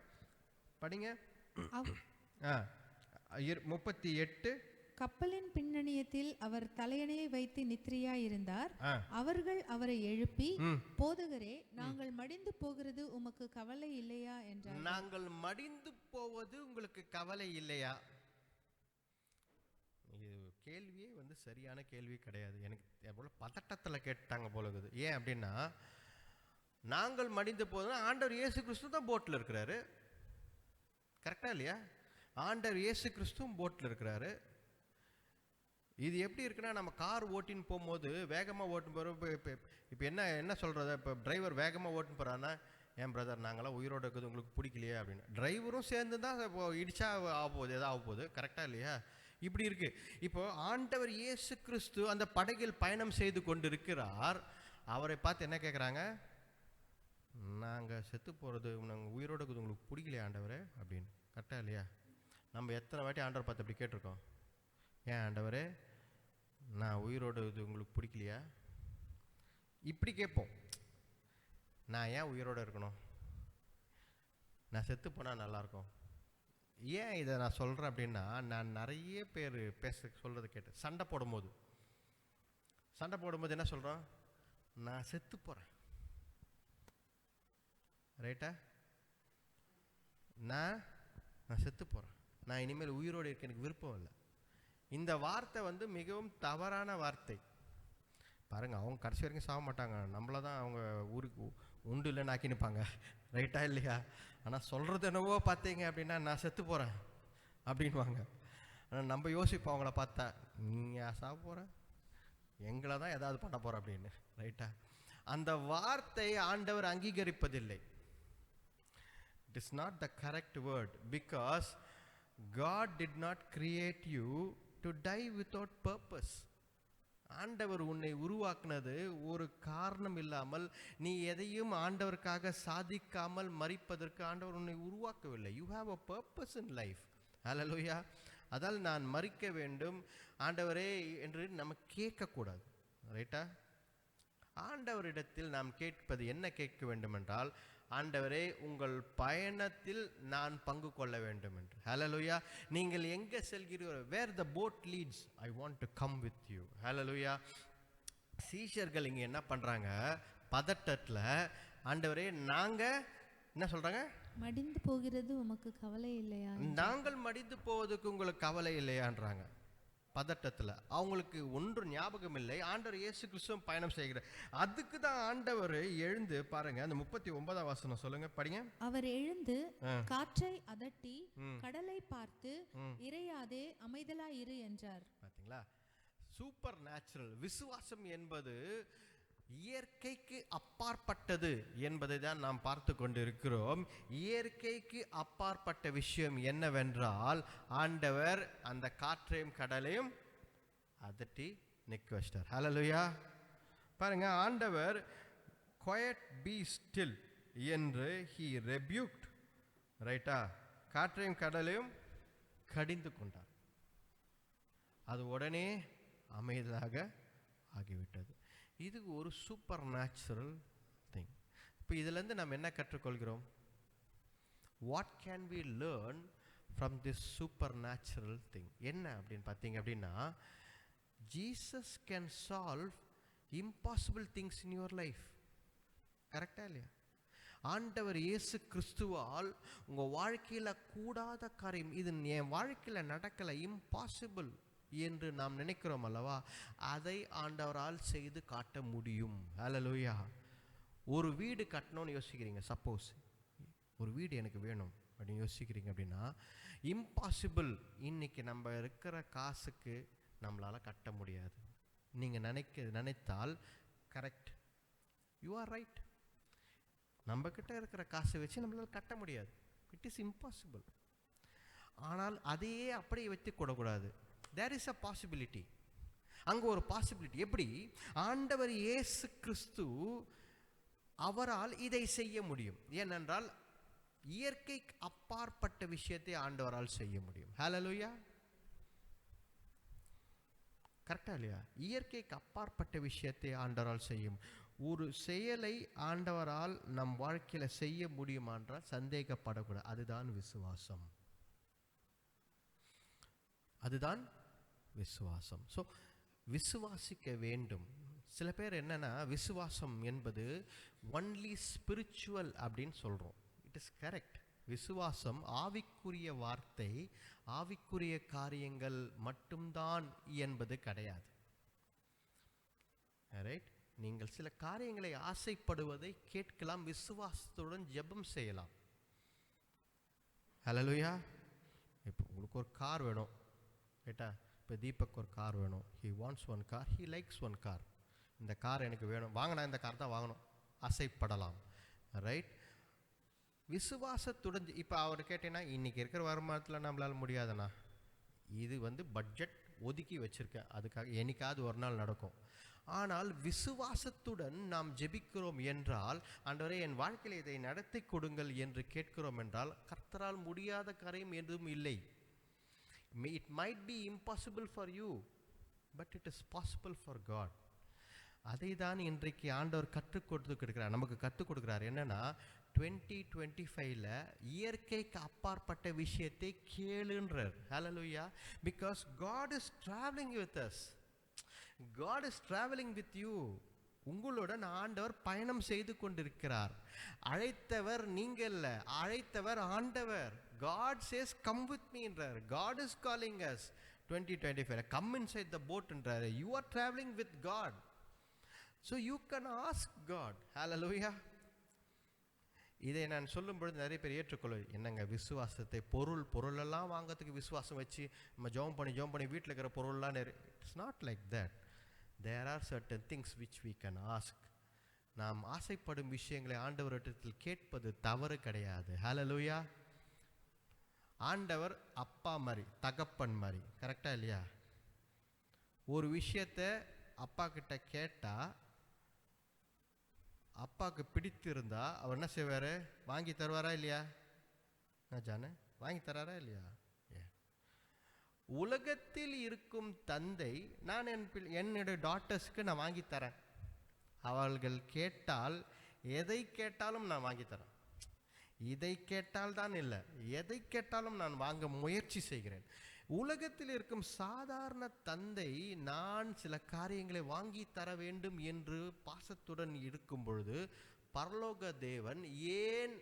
படிங்க. 38. கப்பலின் பின்னணியத்தில் அவர் தலையணையை வைத்து நித்திரையாயிருந்தார். அவர்கள் அவரை எழுப்பி, போதகரே, நாங்கள் மடிந்து போகிறது உமக்கு கவலை இல்லையா என்றார். நாங்கள் மடிந்து போவது உங்களுக்கு கவலை இல்லையா? இது கேள்வியே வந்து சரியான கேள்வி கிடையாது. எனக்கு போல பதட்டத்தில் கேட்டாங்க போல இருக்குது. ஏன் அப்படின்னா, நாங்கள் மடிந்து போதும், ஆண்டவர் இயேசு கிறிஸ்து தான் போட்டில் இருக்கிறாரு, கரெக்டா இல்லையா? ஆண்டவர் இயேசு கிறிஸ்துவும் போட்டில் இருக்கிறாரு. இது எப்படி இருக்குன்னா, நம்ம கார் ஓட்டின்னு போகும்போது வேகமாக ஓட்டு போகிறோம். இப்போ என்ன சொல்கிறது, இப்போ டிரைவர் வேகமாக ஓட்டுன்னு போகிறான்னா, ஏன் பிரதர் நாங்களாம் உயிரோடு இருக்குது உங்களுக்கு பிடிக்கலையே அப்படின்னு. டிரைவரும் சேர்ந்து தான் இப்போ இடிச்சா ஆகப்போகுது, எதாவது ஆகப்போகுது, கரெக்டாக இல்லையா? இப்படி இருக்கு. இப்போ ஆண்டவர் இயேசு கிறிஸ்து அந்த படகில் பயணம் செய்து கொண்டு இருக்கிறார். அவரை பார்த்து என்ன கேட்குறாங்க, நாங்கள் செத்து போகிறது, நாங்கள் உயிரோடு இருக்குது உங்களுக்கு பிடிக்கலையா ஆண்டவரே அப்படின்னு. கரெக்டாக இல்லையா? நம்ம எத்தனை வாட்டி ஆண்டவர் பார்த்து அப்படி கேட்டிருக்கோம், ஏன் ஆண்டவரே நான் உயிரோடு இது உங்களுக்கு பிடிக்கலையா? இப்படி கேட்போம். நான் ஏன் உயிரோடு இருக்கணும், நான் செத்து போனால் நல்லாயிருக்கும். ஏன் இதை நான் சொல்கிறேன் அப்படின்னா, நான் நிறைய பேர் சொல்கிறது கேட்டு சண்டை போடும்போது என்ன சொல்கிறோம், நான் செத்து போகிறேன், ரைட்டா? நான் செத்து போகிறேன், நான் இனிமேல் உயிரோடு இருக்க எனக்கு விருப்பம் இல்லை. இந்த வார்த்தை வந்து மிகவும் தவறான வார்த்தை. பாருங்கள், அவங்க கடைசி வரைக்கும் சாக மாட்டாங்க, நம்மளை தான் அவங்க ஊருக்கு உண்டு இல்லைன்னு ஆக்கி நிற்பாங்க, ரைட்டா இல்லையா? ஆனால் சொல்கிறது என்னவோ பார்த்தீங்க அப்படின்னா, நான் செத்து போகிறேன் அப்படின்வாங்க. ஆனால் நம்ம யோசிப்போம் அவங்கள பார்த்தா, நீங்கள் சாக போகிற, எங்களை தான் ஏதாவது பண்ண போகிற அப்படின்னு, ரைட்டா? அந்த வார்த்தை ஆண்டவர் அங்கீகரிப்பதில்லை. It is not the correct word, because God did not create you to tie without purpose. ஆண்டவர் உன்னை உருவாக்குனது ஒரு காரணம் இல்லாமல், நீ எதையும் ஆண்டவருக்காக சாதிக்காமல் மரிப்பதற்கு ஆண்டவர் உன்னை உருவாக்கவில்லை. You have a purpose in life. Hallelujah. அதால் நான் மரிக்க வேண்டும் ஆண்டவரே என்று நம்ம கேட்கக்கூடாது. ரைட்டா? ஆண்டவரிடத்தில் நாம் கேட்பது என்ன கேட்க வேண்டும் என்றால், ஆண்டவரே உங்கள் பயணத்தில் நான் பங்கு கொள்ள வேண்டும் என்று. ஹல்லேலூயா. நீங்கள் எங்கே செல்கிறீர்களோ, where the boat leads I want to come with you. Hallelujah. சீஷர்கள் இங்கே என்ன பண்ணுறாங்க, பதட்டத்தில், ஆண்டவரே நாங்கள் என்ன சொல்கிறாங்க, மடிந்து போகிறது உமக்கு கவலை இல்லையா, நாங்கள் மடிந்து போவதுக்கு உங்களுக்கு கவலை இல்லையான்றாங்க. பதட்டத்தில் அவங்களுக்கு ஒன்று ஞாபகம் இல்லை, ஆண்டவர் இயேசு கிறிஸ்துவும் பயணம் செய்கிறார். அதுக்கு தான் ஆண்டவர் எழுந்து, பாருங்க அந்த 39ஆம் வசனம் சொல்லுங்க, படிங்க. அவர் எழுந்து காற்றை அதட்டி கடலை பார்த்து, இறையாதே அமைதலாய் இரு என்றார். பாத்தீங்களா? Super natural. விசுவாசம் என்பது இயற்கைக்கு அப்பாற்பட்டது என்பதை தான் நாம் பார்த்து கொண்டிருக்கிறோம். இயற்கைக்கு அப்பாற்பட்ட விஷயம் என்னவென்றால், ஆண்டவர் அந்த காற்றையும் கடலையும் அதட்டி நிற்க வச்சிட்டார். ஹல்லேலூயா. பாருங்க, ஆண்டவர் quiet be still என்று he rebuked. ரைட்டா? காற்றையும் கடலையும் கடிந்து கொண்டார். அது உடனே அமைதியாக ஆகிவிட்டது. இது ஒரு சூப்பர் நேச்சுரல் திங். இப்போ இதிலேருந்து நம்ம என்ன கற்றுக்கொள்கிறோம்? What can we learn from this supernatural thing? என்ன அப்படின்னு பார்த்தீங்க அப்படின்னா, Jesus can solve impossible things in your life. கரெக்டா இல்லையா? ஆண்டவர் இயேசு கிறிஸ்துவால் உங்கள் வாழ்க்கையில் கூடாத காரியம், இது என் வாழ்க்கையில் நடக்கலை, இம்பாசிபிள் என்று நாம் நினைக்கிறோம் அல்லவா, அதை ஆண்டவரால் செய்து காட்ட முடியும். ஹல்லேலூயா. ஒரு வீடு கட்டணும்னு யோசிக்கிறீங்க, சப்போஸ் ஒரு வீடு எனக்கு வேணும் அப்படின்னு யோசிக்கிறீங்க அப்படின்னா, இம்பாசிபிள், இன்னைக்கு நம்ம இருக்கிற காசுக்கு நம்மளால் கட்ட முடியாது. நீங்கள் நினைத்தால் கரெக்ட், யூ ஆர் ரைட். நம்மக்கிட்ட இருக்கிற காசை வச்சு நம்மளால் கட்ட முடியாது. It is impossible. ஆனால் அதையே அப்படியே வைத்து கூடக்கூடாது. There is a possibility. அங்கே ஒரு பாசிபிலிட்டி. எப்படி? ஆண்டவர் இயேசு கிறிஸ்து, அவரால் இதை செய்ய முடியும். ஏனென்றால் இயற்கைக்கு அப்பாற்பட்ட விஷயத்தை ஆண்டவரால் செய்ய முடியும். ஹல்லேலூயா. கரெக்டா இல்லையா? இயற்கைக்கு அப்பாற்பட்ட விஷயத்தை ஆண்டவரால் செய்யும். ஒரு செயலை ஆண்டவரால் நம் வாழ்க்கையில் செய்ய முடியுமா என்றால் சந்தேகப்படக்கூடாது. அதுதான் விசுவாசம். அதுதான் விசுவாசம். ஸோ விசுவாசிக்க வேண்டும். சில பேர் என்னன்னா, விசுவாசம் என்பது ஒன்லி ஸ்பிரிச்சுவல் அப்படின்னு சொல்கிறோம். It is correct. விசுவாசம் ஆவிக்குரிய வார்த்தை, ஆவிக்குரிய காரியங்கள் மட்டும்தான் என்பது கிடையாது. ரைட்? நீங்கள் சில காரியங்களை ஆசைப்படுவதை கேட்கலாம், விசுவாசத்துடன் ஜெபம் செய்யலாம். ஹல்லேலூயா. இப்போ உங்களுக்கு ஒரு கார் வேணும், ரைட்டா? இப்போ தீபக் ஒரு கார் வேணும். He wants one car, he likes one car. இந்த கார் எனக்கு வேணும், வாங்கினா இந்த கார் தான் வாங்கணும், ஆசைப்படலாம். ரைட்? விசுவாசத்துடன். இப்போ அவர் கேட்டீங்கன்னா, இன்றைக்கி இருக்கிற வருமானத்தில் நம்மளால் முடியாதுண்ணா, இது பட்ஜெட் ஒதுக்கி வச்சுருக்கேன், அதுக்காக என்னைக்காவது ஒரு நாள் நடக்கும். ஆனால் விசுவாசத்துடன் நாம் ஜெபிக்கிறோம் என்றால், ஆண்டவரே என் வாழ்க்கையில் இதை நடத்தி கொடுங்கள் என்று கேட்கிறோம் என்றால், கர்த்தரால் முடியாத காரியம் எதுவும் இல்லை. It might be impossible for you, but it is possible for God. அதை தான் இன்றைக்கு ஆண்டவர் கற்றுக் கொடுத்துக்கிறார், நமக்கு கற்றுக் கொடுக்குறார். என்னன்னா, 2025ல இயற்கைக்கு அப்பாற்பட்ட விஷயத்தை கேளுன்றார். ஹல்லேலூயா. Because God is traveling with us. God is traveling with you. உங்களுடன் ஆண்டவர் பயணம் செய்து கொண்டிருக்கிறார். அழைத்தவர் நீங்க இல்ல, அழைத்தவர் ஆண்டவர். God says come with me என்றார். God is calling us. 2025 come inside the boat என்றார். You are traveling with God, so you can ask God. Hallelujah. இதை நான் சொல்லும் பொழுது நிறைய பேர் ஏற்றுக்கொள்ள, என்னங்க விசுவாசத்தை பொருளெல்லாம் வாங்கிறதுக்கு விசுவாசம் வச்சு நம்ம ஜெபம் பண்ணி வீட்டில் இருக்கிற பொருள்லாம் it's not like that. There are certain things which we can ask. நாம் ஆசைப்படும் விஷயங்களை ஆண்டவரிடத்தில் கேட்பது தவறு கிடையாது. ஹல்லேலூயா. ஆண்டவர் அப்பா மாதிரி, தகப்பன் மாதிரி, கரெக்டா இல்லையா? ஒரு விஷயத்த அப்பா கிட்ட கேட்டா அப்பாவுக்கு பிடித்திருந்தா அவர் என்ன செய்வார்? வாங்கி தருவாரா இல்லையா? ஜானு வாங்கி தராரா இல்லையா? உலகத்தில் இருக்கும் தந்தை, நான் என்னுடைய டாட்டர்ஸ்க்கு நான் வாங்கி தரேன். அவர்கள் கேட்டால் எதை கேட்டாலும் நான் வாங்கி தரேன். இதை கேட்டால் தான் இல்லை, எதை கேட்டாலும் நான் வாங்க முயற்சி செய்கிறேன். உலகத்தில் இருக்கும் சாதாரண தந்தை நான் சில காரியங்களை வாங்கி தர வேண்டும் என்று பாசத்துடன் இருக்கும் பொழுது, பரலோக தேவன் ஏன்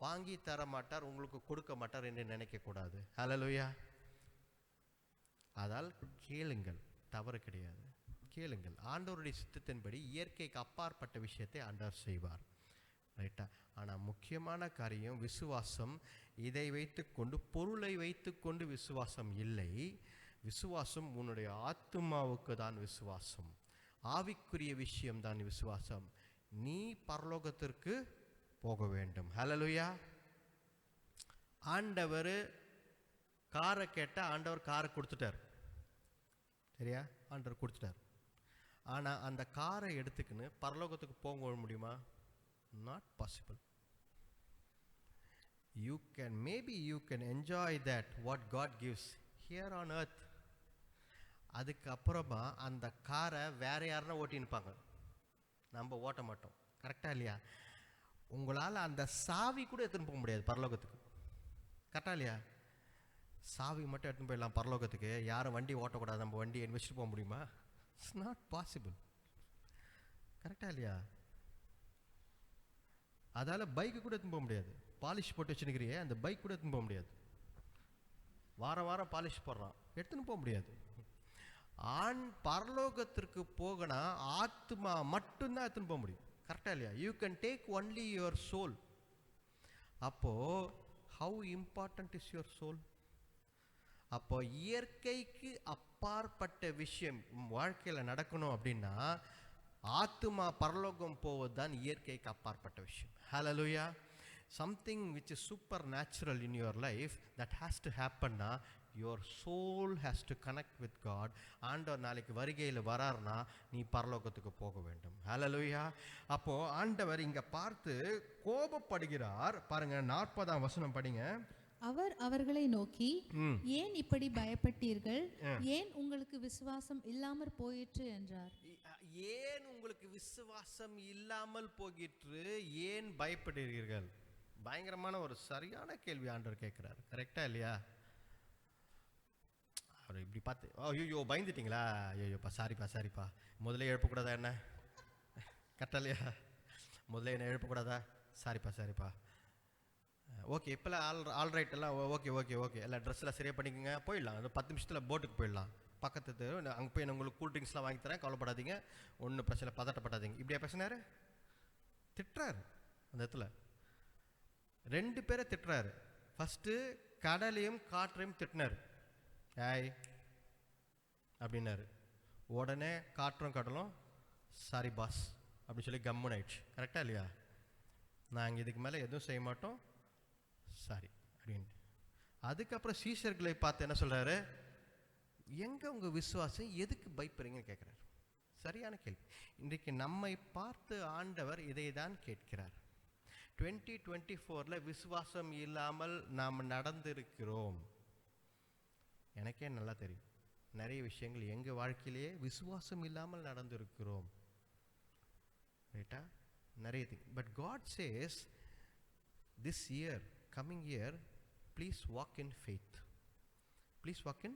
வாங்கி தர மாட்டார், உங்களுக்கு கொடுக்க மாட்டார் என்று நினைக்க கூடாது. ஹல்லேலூயா. அதால் கேளுங்கள், தவறு கிடையாது, கேளுங்கள். ஆண்டவருடைய சித்தத்தின்படி இயற்கைக்கு அப்பாற்பட்ட விஷயத்தை ஆண்டவர் செய்வார். ரைட்டா? ஆனால் முக்கியமான காரியம் விசுவாசம். இதை வைத்துக்கொண்டு, பொருளை வைத்துக்கொண்டு விசுவாசம் இல்லை. விசுவாசம் உன்னுடைய ஆத்துமாவுக்கு தான் விசுவாசம், ஆவிக்குரிய விஷயம்தான் விசுவாசம். நீ பரலோகத்திற்கு போக வேண்டும். ஹல்லேலூயா. ஆண்டவர் காரை கேட்டால் ஆண்டவர் காரை கொடுத்துட்டார், சரியா? ஆண்டவர் கொடுத்துட்டார். ஆனால் அந்த காரை எடுத்துக்கின்னு பரலோகத்துக்கு போக முடியுமா? Not possible. maybe you can enjoy that what God gives here on earth. அதுக்கப்புறமா அந்த காரை வேற யாருன்னா ஓட்டின்னுப்பாங்க, நம்ம ஓட்ட மாட்டோம். கரெக்டா இல்லையா? உங்களால் அந்த சாவி கூட எடுத்துன்னு போக முடியாது பரலோகத்துக்கு. கரெக்டா இல்லையா? சாவி மட்டும் எடுத்துன்னு போயிடலாம் பரலோகத்துக்கு, யாரும் வண்டி ஓட்டக்கூடாது, நம்ம வண்டியை வச்சுட்டு போக முடியுமா? It's not possible. கரெக்டா இல்லையா? அதால் பைக்கு கூட எடுத்துன்னு போக முடியாது. பாலிஷ் போட்டு வச்சுருக்கிறியே, அந்த பைக் கூட எடுத்துன்னு போக முடியாது. வாரம் வாரம் பாலிஷ் போடுறான், எடுத்துன்னு போக முடியாது. பரலோகத்திற்கு போகனா ஆத்மா மட்டும்தான் எடுத்துன்னு போக முடியும். கரெக்டா இல்லையா? You can take only your soul. அப்போ how important is your soul? அப்போ இயற்கைக்கு அப்பாற்பட்ட விஷயம் வாழ்க்கையில் நடக்கணும் அப்படின்னா ஆத்துமா பரலோகம் போவது தான் இயற்கைக்கு அப்பாற்பட்ட விஷயம். ஹல்லேலூயா. something which is supernatural in your life that has to happen na, your soul has to connect with God. ஆண்டவர் நாளைக்கு வருகையில் வரார்னா நீ பரலோகத்துக்கு போக வேண்டும். ஹல்லேலூயா. அப்போ ஆண்டவர் இங்க பார்த்து கோபப்படுகிறார். பாருங்க 40ஆம் வசனம் படிங்க. அவர் அவர்களை நோக்கி, ஏன் இப்படி பயப்பட்டீர்கள்? ஏன் உங்களுக்கு விசுவாசம் இல்லாமற் போயிற்று என்றார். ஏன் உங்களுக்கு விசுவாசம் இல்லாமல் போயிற்று, ஏன் பயப்படுகிறீர்கள்? பயங்கரமான ஒரு சரியான கேள்வி ஆண்டவர் கேட்கிறார். கரெக்டா இல்லையா? அவர் இப்படி பார்த்து, ஐயோ பயந்துட்டீங்களா, ஐயோப்பா சாரிப்பா, முதல்ல எழுப்பக்கூடாதா என்ன? கரெக்டா இல்லையா? முதல்ல என்ன எழுப்பக்கூடாதா? சாரிப்பா. ஓகே, இப்போல்லாம் ஆல்ரைட் எல்லாம் ஓகே எல்லாம் ட்ரெஸ்ஸெல்லாம் சரியாக பண்ணிக்கோங்க, போயிடலாம். அந்த 10 நிமிஷத்தில் போட்டுக்கு போயிடலாம். பக்கத்து அங்கே போய் நான் உங்களுக்கு கூல் ட்ரிங்க்ஸ்லாம் வாங்கி தரேன், கவலைப்படாதீங்க, ஒன்றும் பிரச்சனை, பதட்டப்படாதீங்க. இப்படியா பேசினாரு? திட்டுறாரு. அந்த இடத்துல 2 பேரை திட்டுறாரு. ஃபஸ்ட்டு கடலையும் காற்றையும் திட்டினார். ஏய் அப்படின்னாரு. உடனே காற்றும் கடலும் சாரி பாஸ் அப்படின்னு சொல்லி கம்முன்னு ஆயிடுச்சு. கரெக்டாக இல்லையா? நாங்கள் இதுக்கு மேலே எதுவும் செய்ய மாட்டோம், சாரி அப்படின்ட்டு. அதுக்கப்புறம் சீஷர்களை பார்த்து என்ன சொல்கிறாரு? எங்கே உங்கள் விசுவாசம், எதுக்கு பயப்படுறீங்கன்னு கேட்குறாரு. சரியான கேள்வி. இன்றைக்கு நம்மை பார்த்து ஆண்டவர் இதை தான் கேட்கிறார். 2024 விசுவாசம் இல்லாமல் நாம் நடந்திருக்கிறோம். எனக்கே நல்லா தெரியும், நிறைய விஷயங்கள் எங்கள் வாழ்க்கையிலேயே விசுவாசம் இல்லாமல் நடந்திருக்கிறோம். ரைட்டா? நிறைய thing. But God says this year, coming year, please walk in faith. Please walk in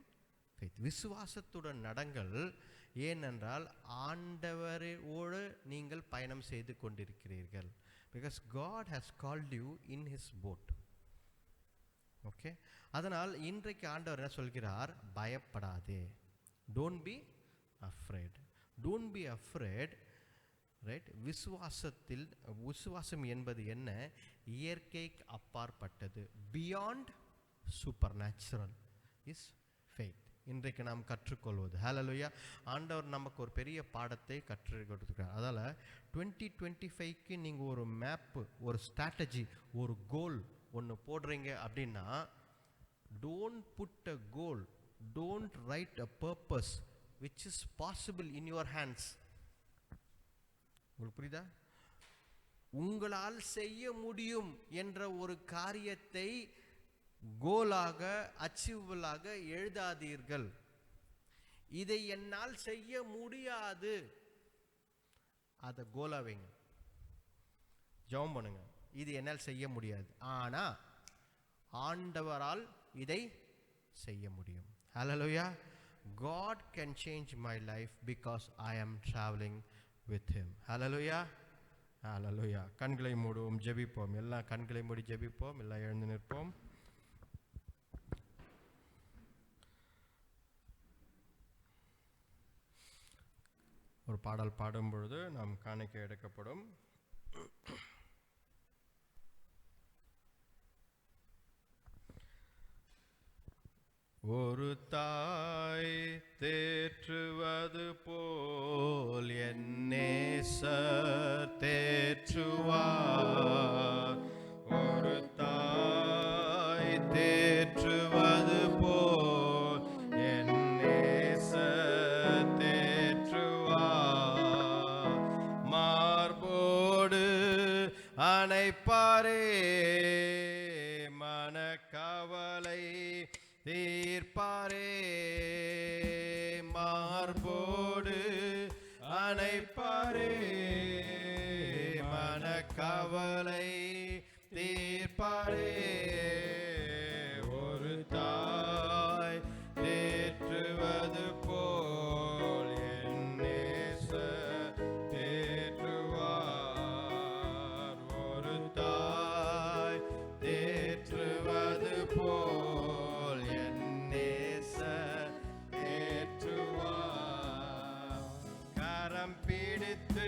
faith. விசுவாசத்துடன் நடங்கள். ஏனென்றால் ஆண்டவரோடு நீங்கள் பயணம் செய்து கொண்டிருக்கிறீர்கள். Because God has called you in his boat. Okay, அதனால் இன்றைக்கு ஆண்டவர் என்ன சொல்கிறார்? பயப்படாதே. Don't be afraid. Don't be afraid. Right? விசுவாசம் என்பது என்ன? இயற்கைக்கு அப்பாற்பட்டது. Beyond super natural is faith. இன்றைக்கு நாம் கற்றுக்கொள்வது. ஹல்லேலூயா. ஆண்டவர் நமக்கு ஒரு பெரிய பாடத்தை கற்றுக் கொடுத்துருக்கார். அதால் 2025க்கு நீங்கள் ஒரு மேப்பு, ஒரு ஸ்ட்ராட்டஜி, ஒரு கோல் ஒன்று போடுறீங்க அப்படின்னா, don't put a goal, don't write a purpose which is possible in your hands. உங்களுக்கு புரியுதா? உங்களால் செய்ய முடியும் என்ற ஒரு காரியத்தை கோலாக அச்சீவபிளாக எழுதாதீர்கள். இதை என்னால் செய்ய முடியாது, அதை கோலா வைங்க. ஜெபம் பண்ணுங்க, இது என்னால் செய்ய முடியாது, ஆனா ஆண்டவரால் இதை செய்ய முடியும். ஹல்லேலூயா. God can change my life because I am traveling with him. ஹல்லேலூயா, ஹல்லேலூயா. கண்களை மூடுவோம், ஜெபிப்போம். எல்லாம் கண்களை மூடி ஜெபிப்போம். எல்லாம் எழுந்து நிற்போம். ஒரு பாடல் பாடும் பொழுது நாம் காணிக்கை எடுக்கப்படும். ஒரு தாய் தேற்றுவது போல் என் நேசர் தேற்றுவார். ஒரு தாய் தேற்றுவது போல் என் நேசர் தேற்றுவார். மார்போடு அணைப்பாரே, மனக்கவலை தீர்ப்பாரே. மார்போடு அணைப்பாரே, மனக்கவலை தீர்ப்பாரே. ஒரு தாய் தேற்றுவது போல் என் நேசர் தேற்றுவார். ஒரு தாய் தேற்றுவது போல் என் நேசர் தேற்றுவார். கரம் பிடித்து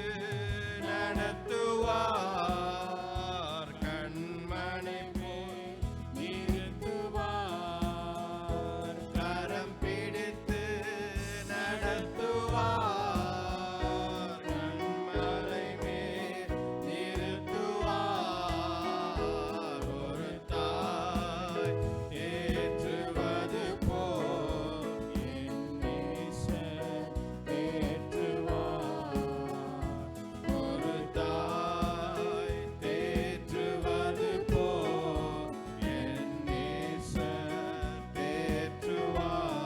நடத்துவார், கண்மணி போல் நிறுத்துவார். கரம் பிடித்து நடத்துவார், கண்மலை மேல் நிறுத்துவார். ஒரு தாய் தேற்றுவது போல் என் நேசர் தேற்றுவார். ஒரு தாய் தேற்றுவது போல் என் நேசர் தேற்றுவார்.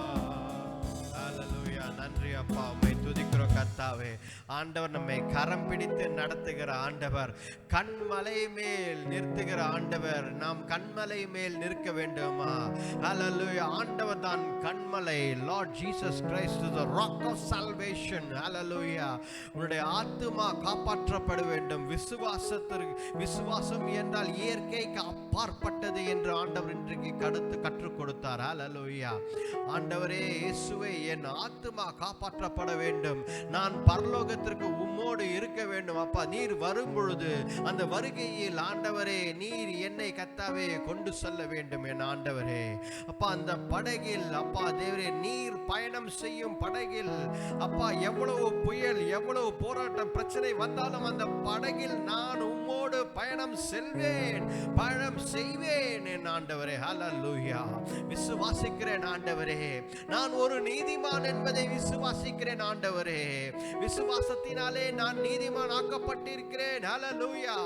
ஹல்லேலூயா. நன்றி அப்பா, உம்மை துதிக்கிறோம் கர்த்தாவே. ஆண்டவர் நம்மை கரம் பிடித்து நடத்துகிற ஆண்டவர், கண்மலை மேல் நிறுத்துகிற ஆண்டவர். நாம் கண்மலை மேல் நிற்க வேண்டுமா? ஹல்லேலூயா. ஆண்டவர் தான் கண்மலை. Lord Jesus Christ is the rock of salvation. ஹல்லேலூயா. உன்னுடைய ஆத்துமா காப்பாற்றப்பட வேண்டும். விசுவாசம் என்றால் இயற்கைக்கு அப்பாற்பட்டது என்று ஆண்டவர் இன்றைக்கு கற்றுக் கொடுத்தார். ஹல்லேலூயா. ஆண்டவரே இயேசுவே, என் ஆத்துமா காப்பாற்றப்பட வேண்டும். நான் பரலோகத்திற்கு உம்மோடு இருக்க வேண்டும். அப்பா, நீர் வரும் பொழுது அந்த வருகையில் ஆண்டவரே நீர் என்னை கர்த்தாவே கொண்டு செல்ல வேண்டும். என் ஆண்டவரே அப்பா, அந்த படகில் அப்பா தேவரே நீர் பயணம் செய்யும் படகில் அப்பா, எவ்வளவு புயல், எவ்வளவு போராட்டம், பிரச்சனை வந்தாலும் அந்த படகில் நான் உம்மோடு பயணம் செய்வேன் என் ஆண்டவரே. ஹல்லேலூயா. விசுவாசிக்கிறேன் ஆண்டவரே, நான் ஒரு நீதிமான் என்பதை விசுவாசிக்கிறேன் ஆண்டவரே. விசுவாசத்தினாலே நான் நீதிமான் ஆக்கப்பட்டிருக்கிறேன். ஹல்லேலூயா.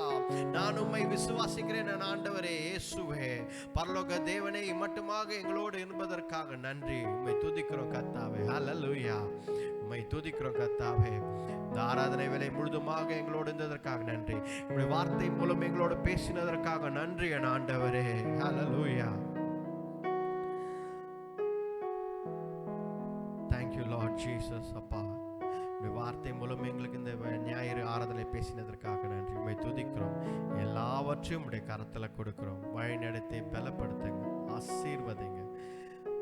நான் உம்மை விசுவாசிக்கிறேன் என் ஆண்டவரே. இயேசுவே, பரலோக தேவனே, மட்டுமாக எங்களோடு இருப்பதற்காக நன்றி. உம்மை துதிக்கிறோம் கர்த்தாவே. ஹல்லேலூயா. உம்மை துதிக்கிறோம் கர்த்தாவே. இந்த ஆராதனை வேளை முழுதுமாக எங்களோடு இருந்ததற்காக நன்றி. உம்முடைய வார்த்தை மூலம் எங்களோடு பேசினதற்காக நன்றி என் ஆண்டவரே. ஹல்லேலூயா. Thank you Lord Jesus. அப்பா, உம்முடைய வார்த்தை மூலம் எங்களுக்கு இந்த ஞாயிறு ஆராதனை பேசினதற்காக நன்றி. உம்மை துதிக்கிறோம். எல்லாவற்றையும் உம்முடைய கரத்தில் கொடுக்கிறோம். வழிநடத்தி பலப்படுத்துங்க, ஆசீர்வதிங்க.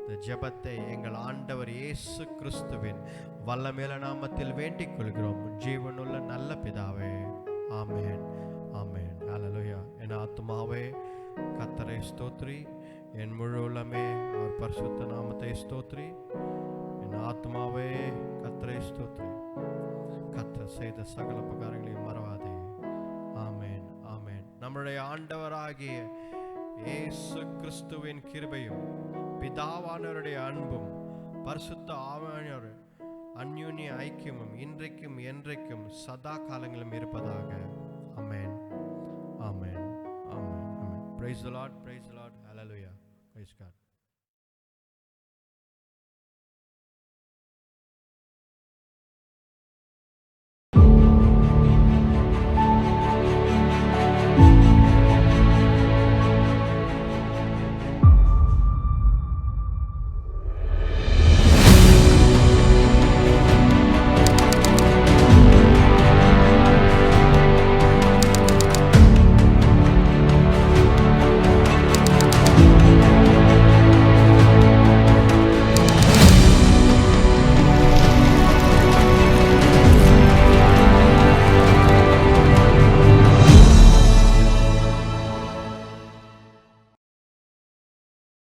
இந்த ஜெபத்தை எங்கள் ஆண்டவர் இயேசு கிறிஸ்துவின் வல்லமையுள்ள நாமத்தில் வேண்டிக் கொள்கிறோம், ஜீவனுள்ள நல்ல பிதாவே. ஆமென், ஆமென். ஹல்லேலூயா. என் ஆத்துமாவே கர்த்தரை ஸ்தோத்திரி, என் முழு உள்ளமே அவர் பரிசுத்த நாமத்தை ஸ்தோத்திரி. என் ஆத்துமாவே கர்த்தரை ஸ்தோத்திரி, கர்த்தர் செய்த சகல உபகாரங்களையும் மறவாதே. ஆமென், ஆமென். நம்முடைய ஆண்டவராகிய இயேசு கிறிஸ்துவின் கிருபையும் பிதாவானவருடைய அன்பும் பரிசுத்த ஆவியானவர் அந்யோன்ய ஐக்கியமும் இன்றைக்கும் என்றைக்கும் சதா காலங்களும் இருப்பதாக. ஆமென், ஆமென், ஆமென், ஆமென். Praise the Lord, praise the Lord, hallelujah, praise God.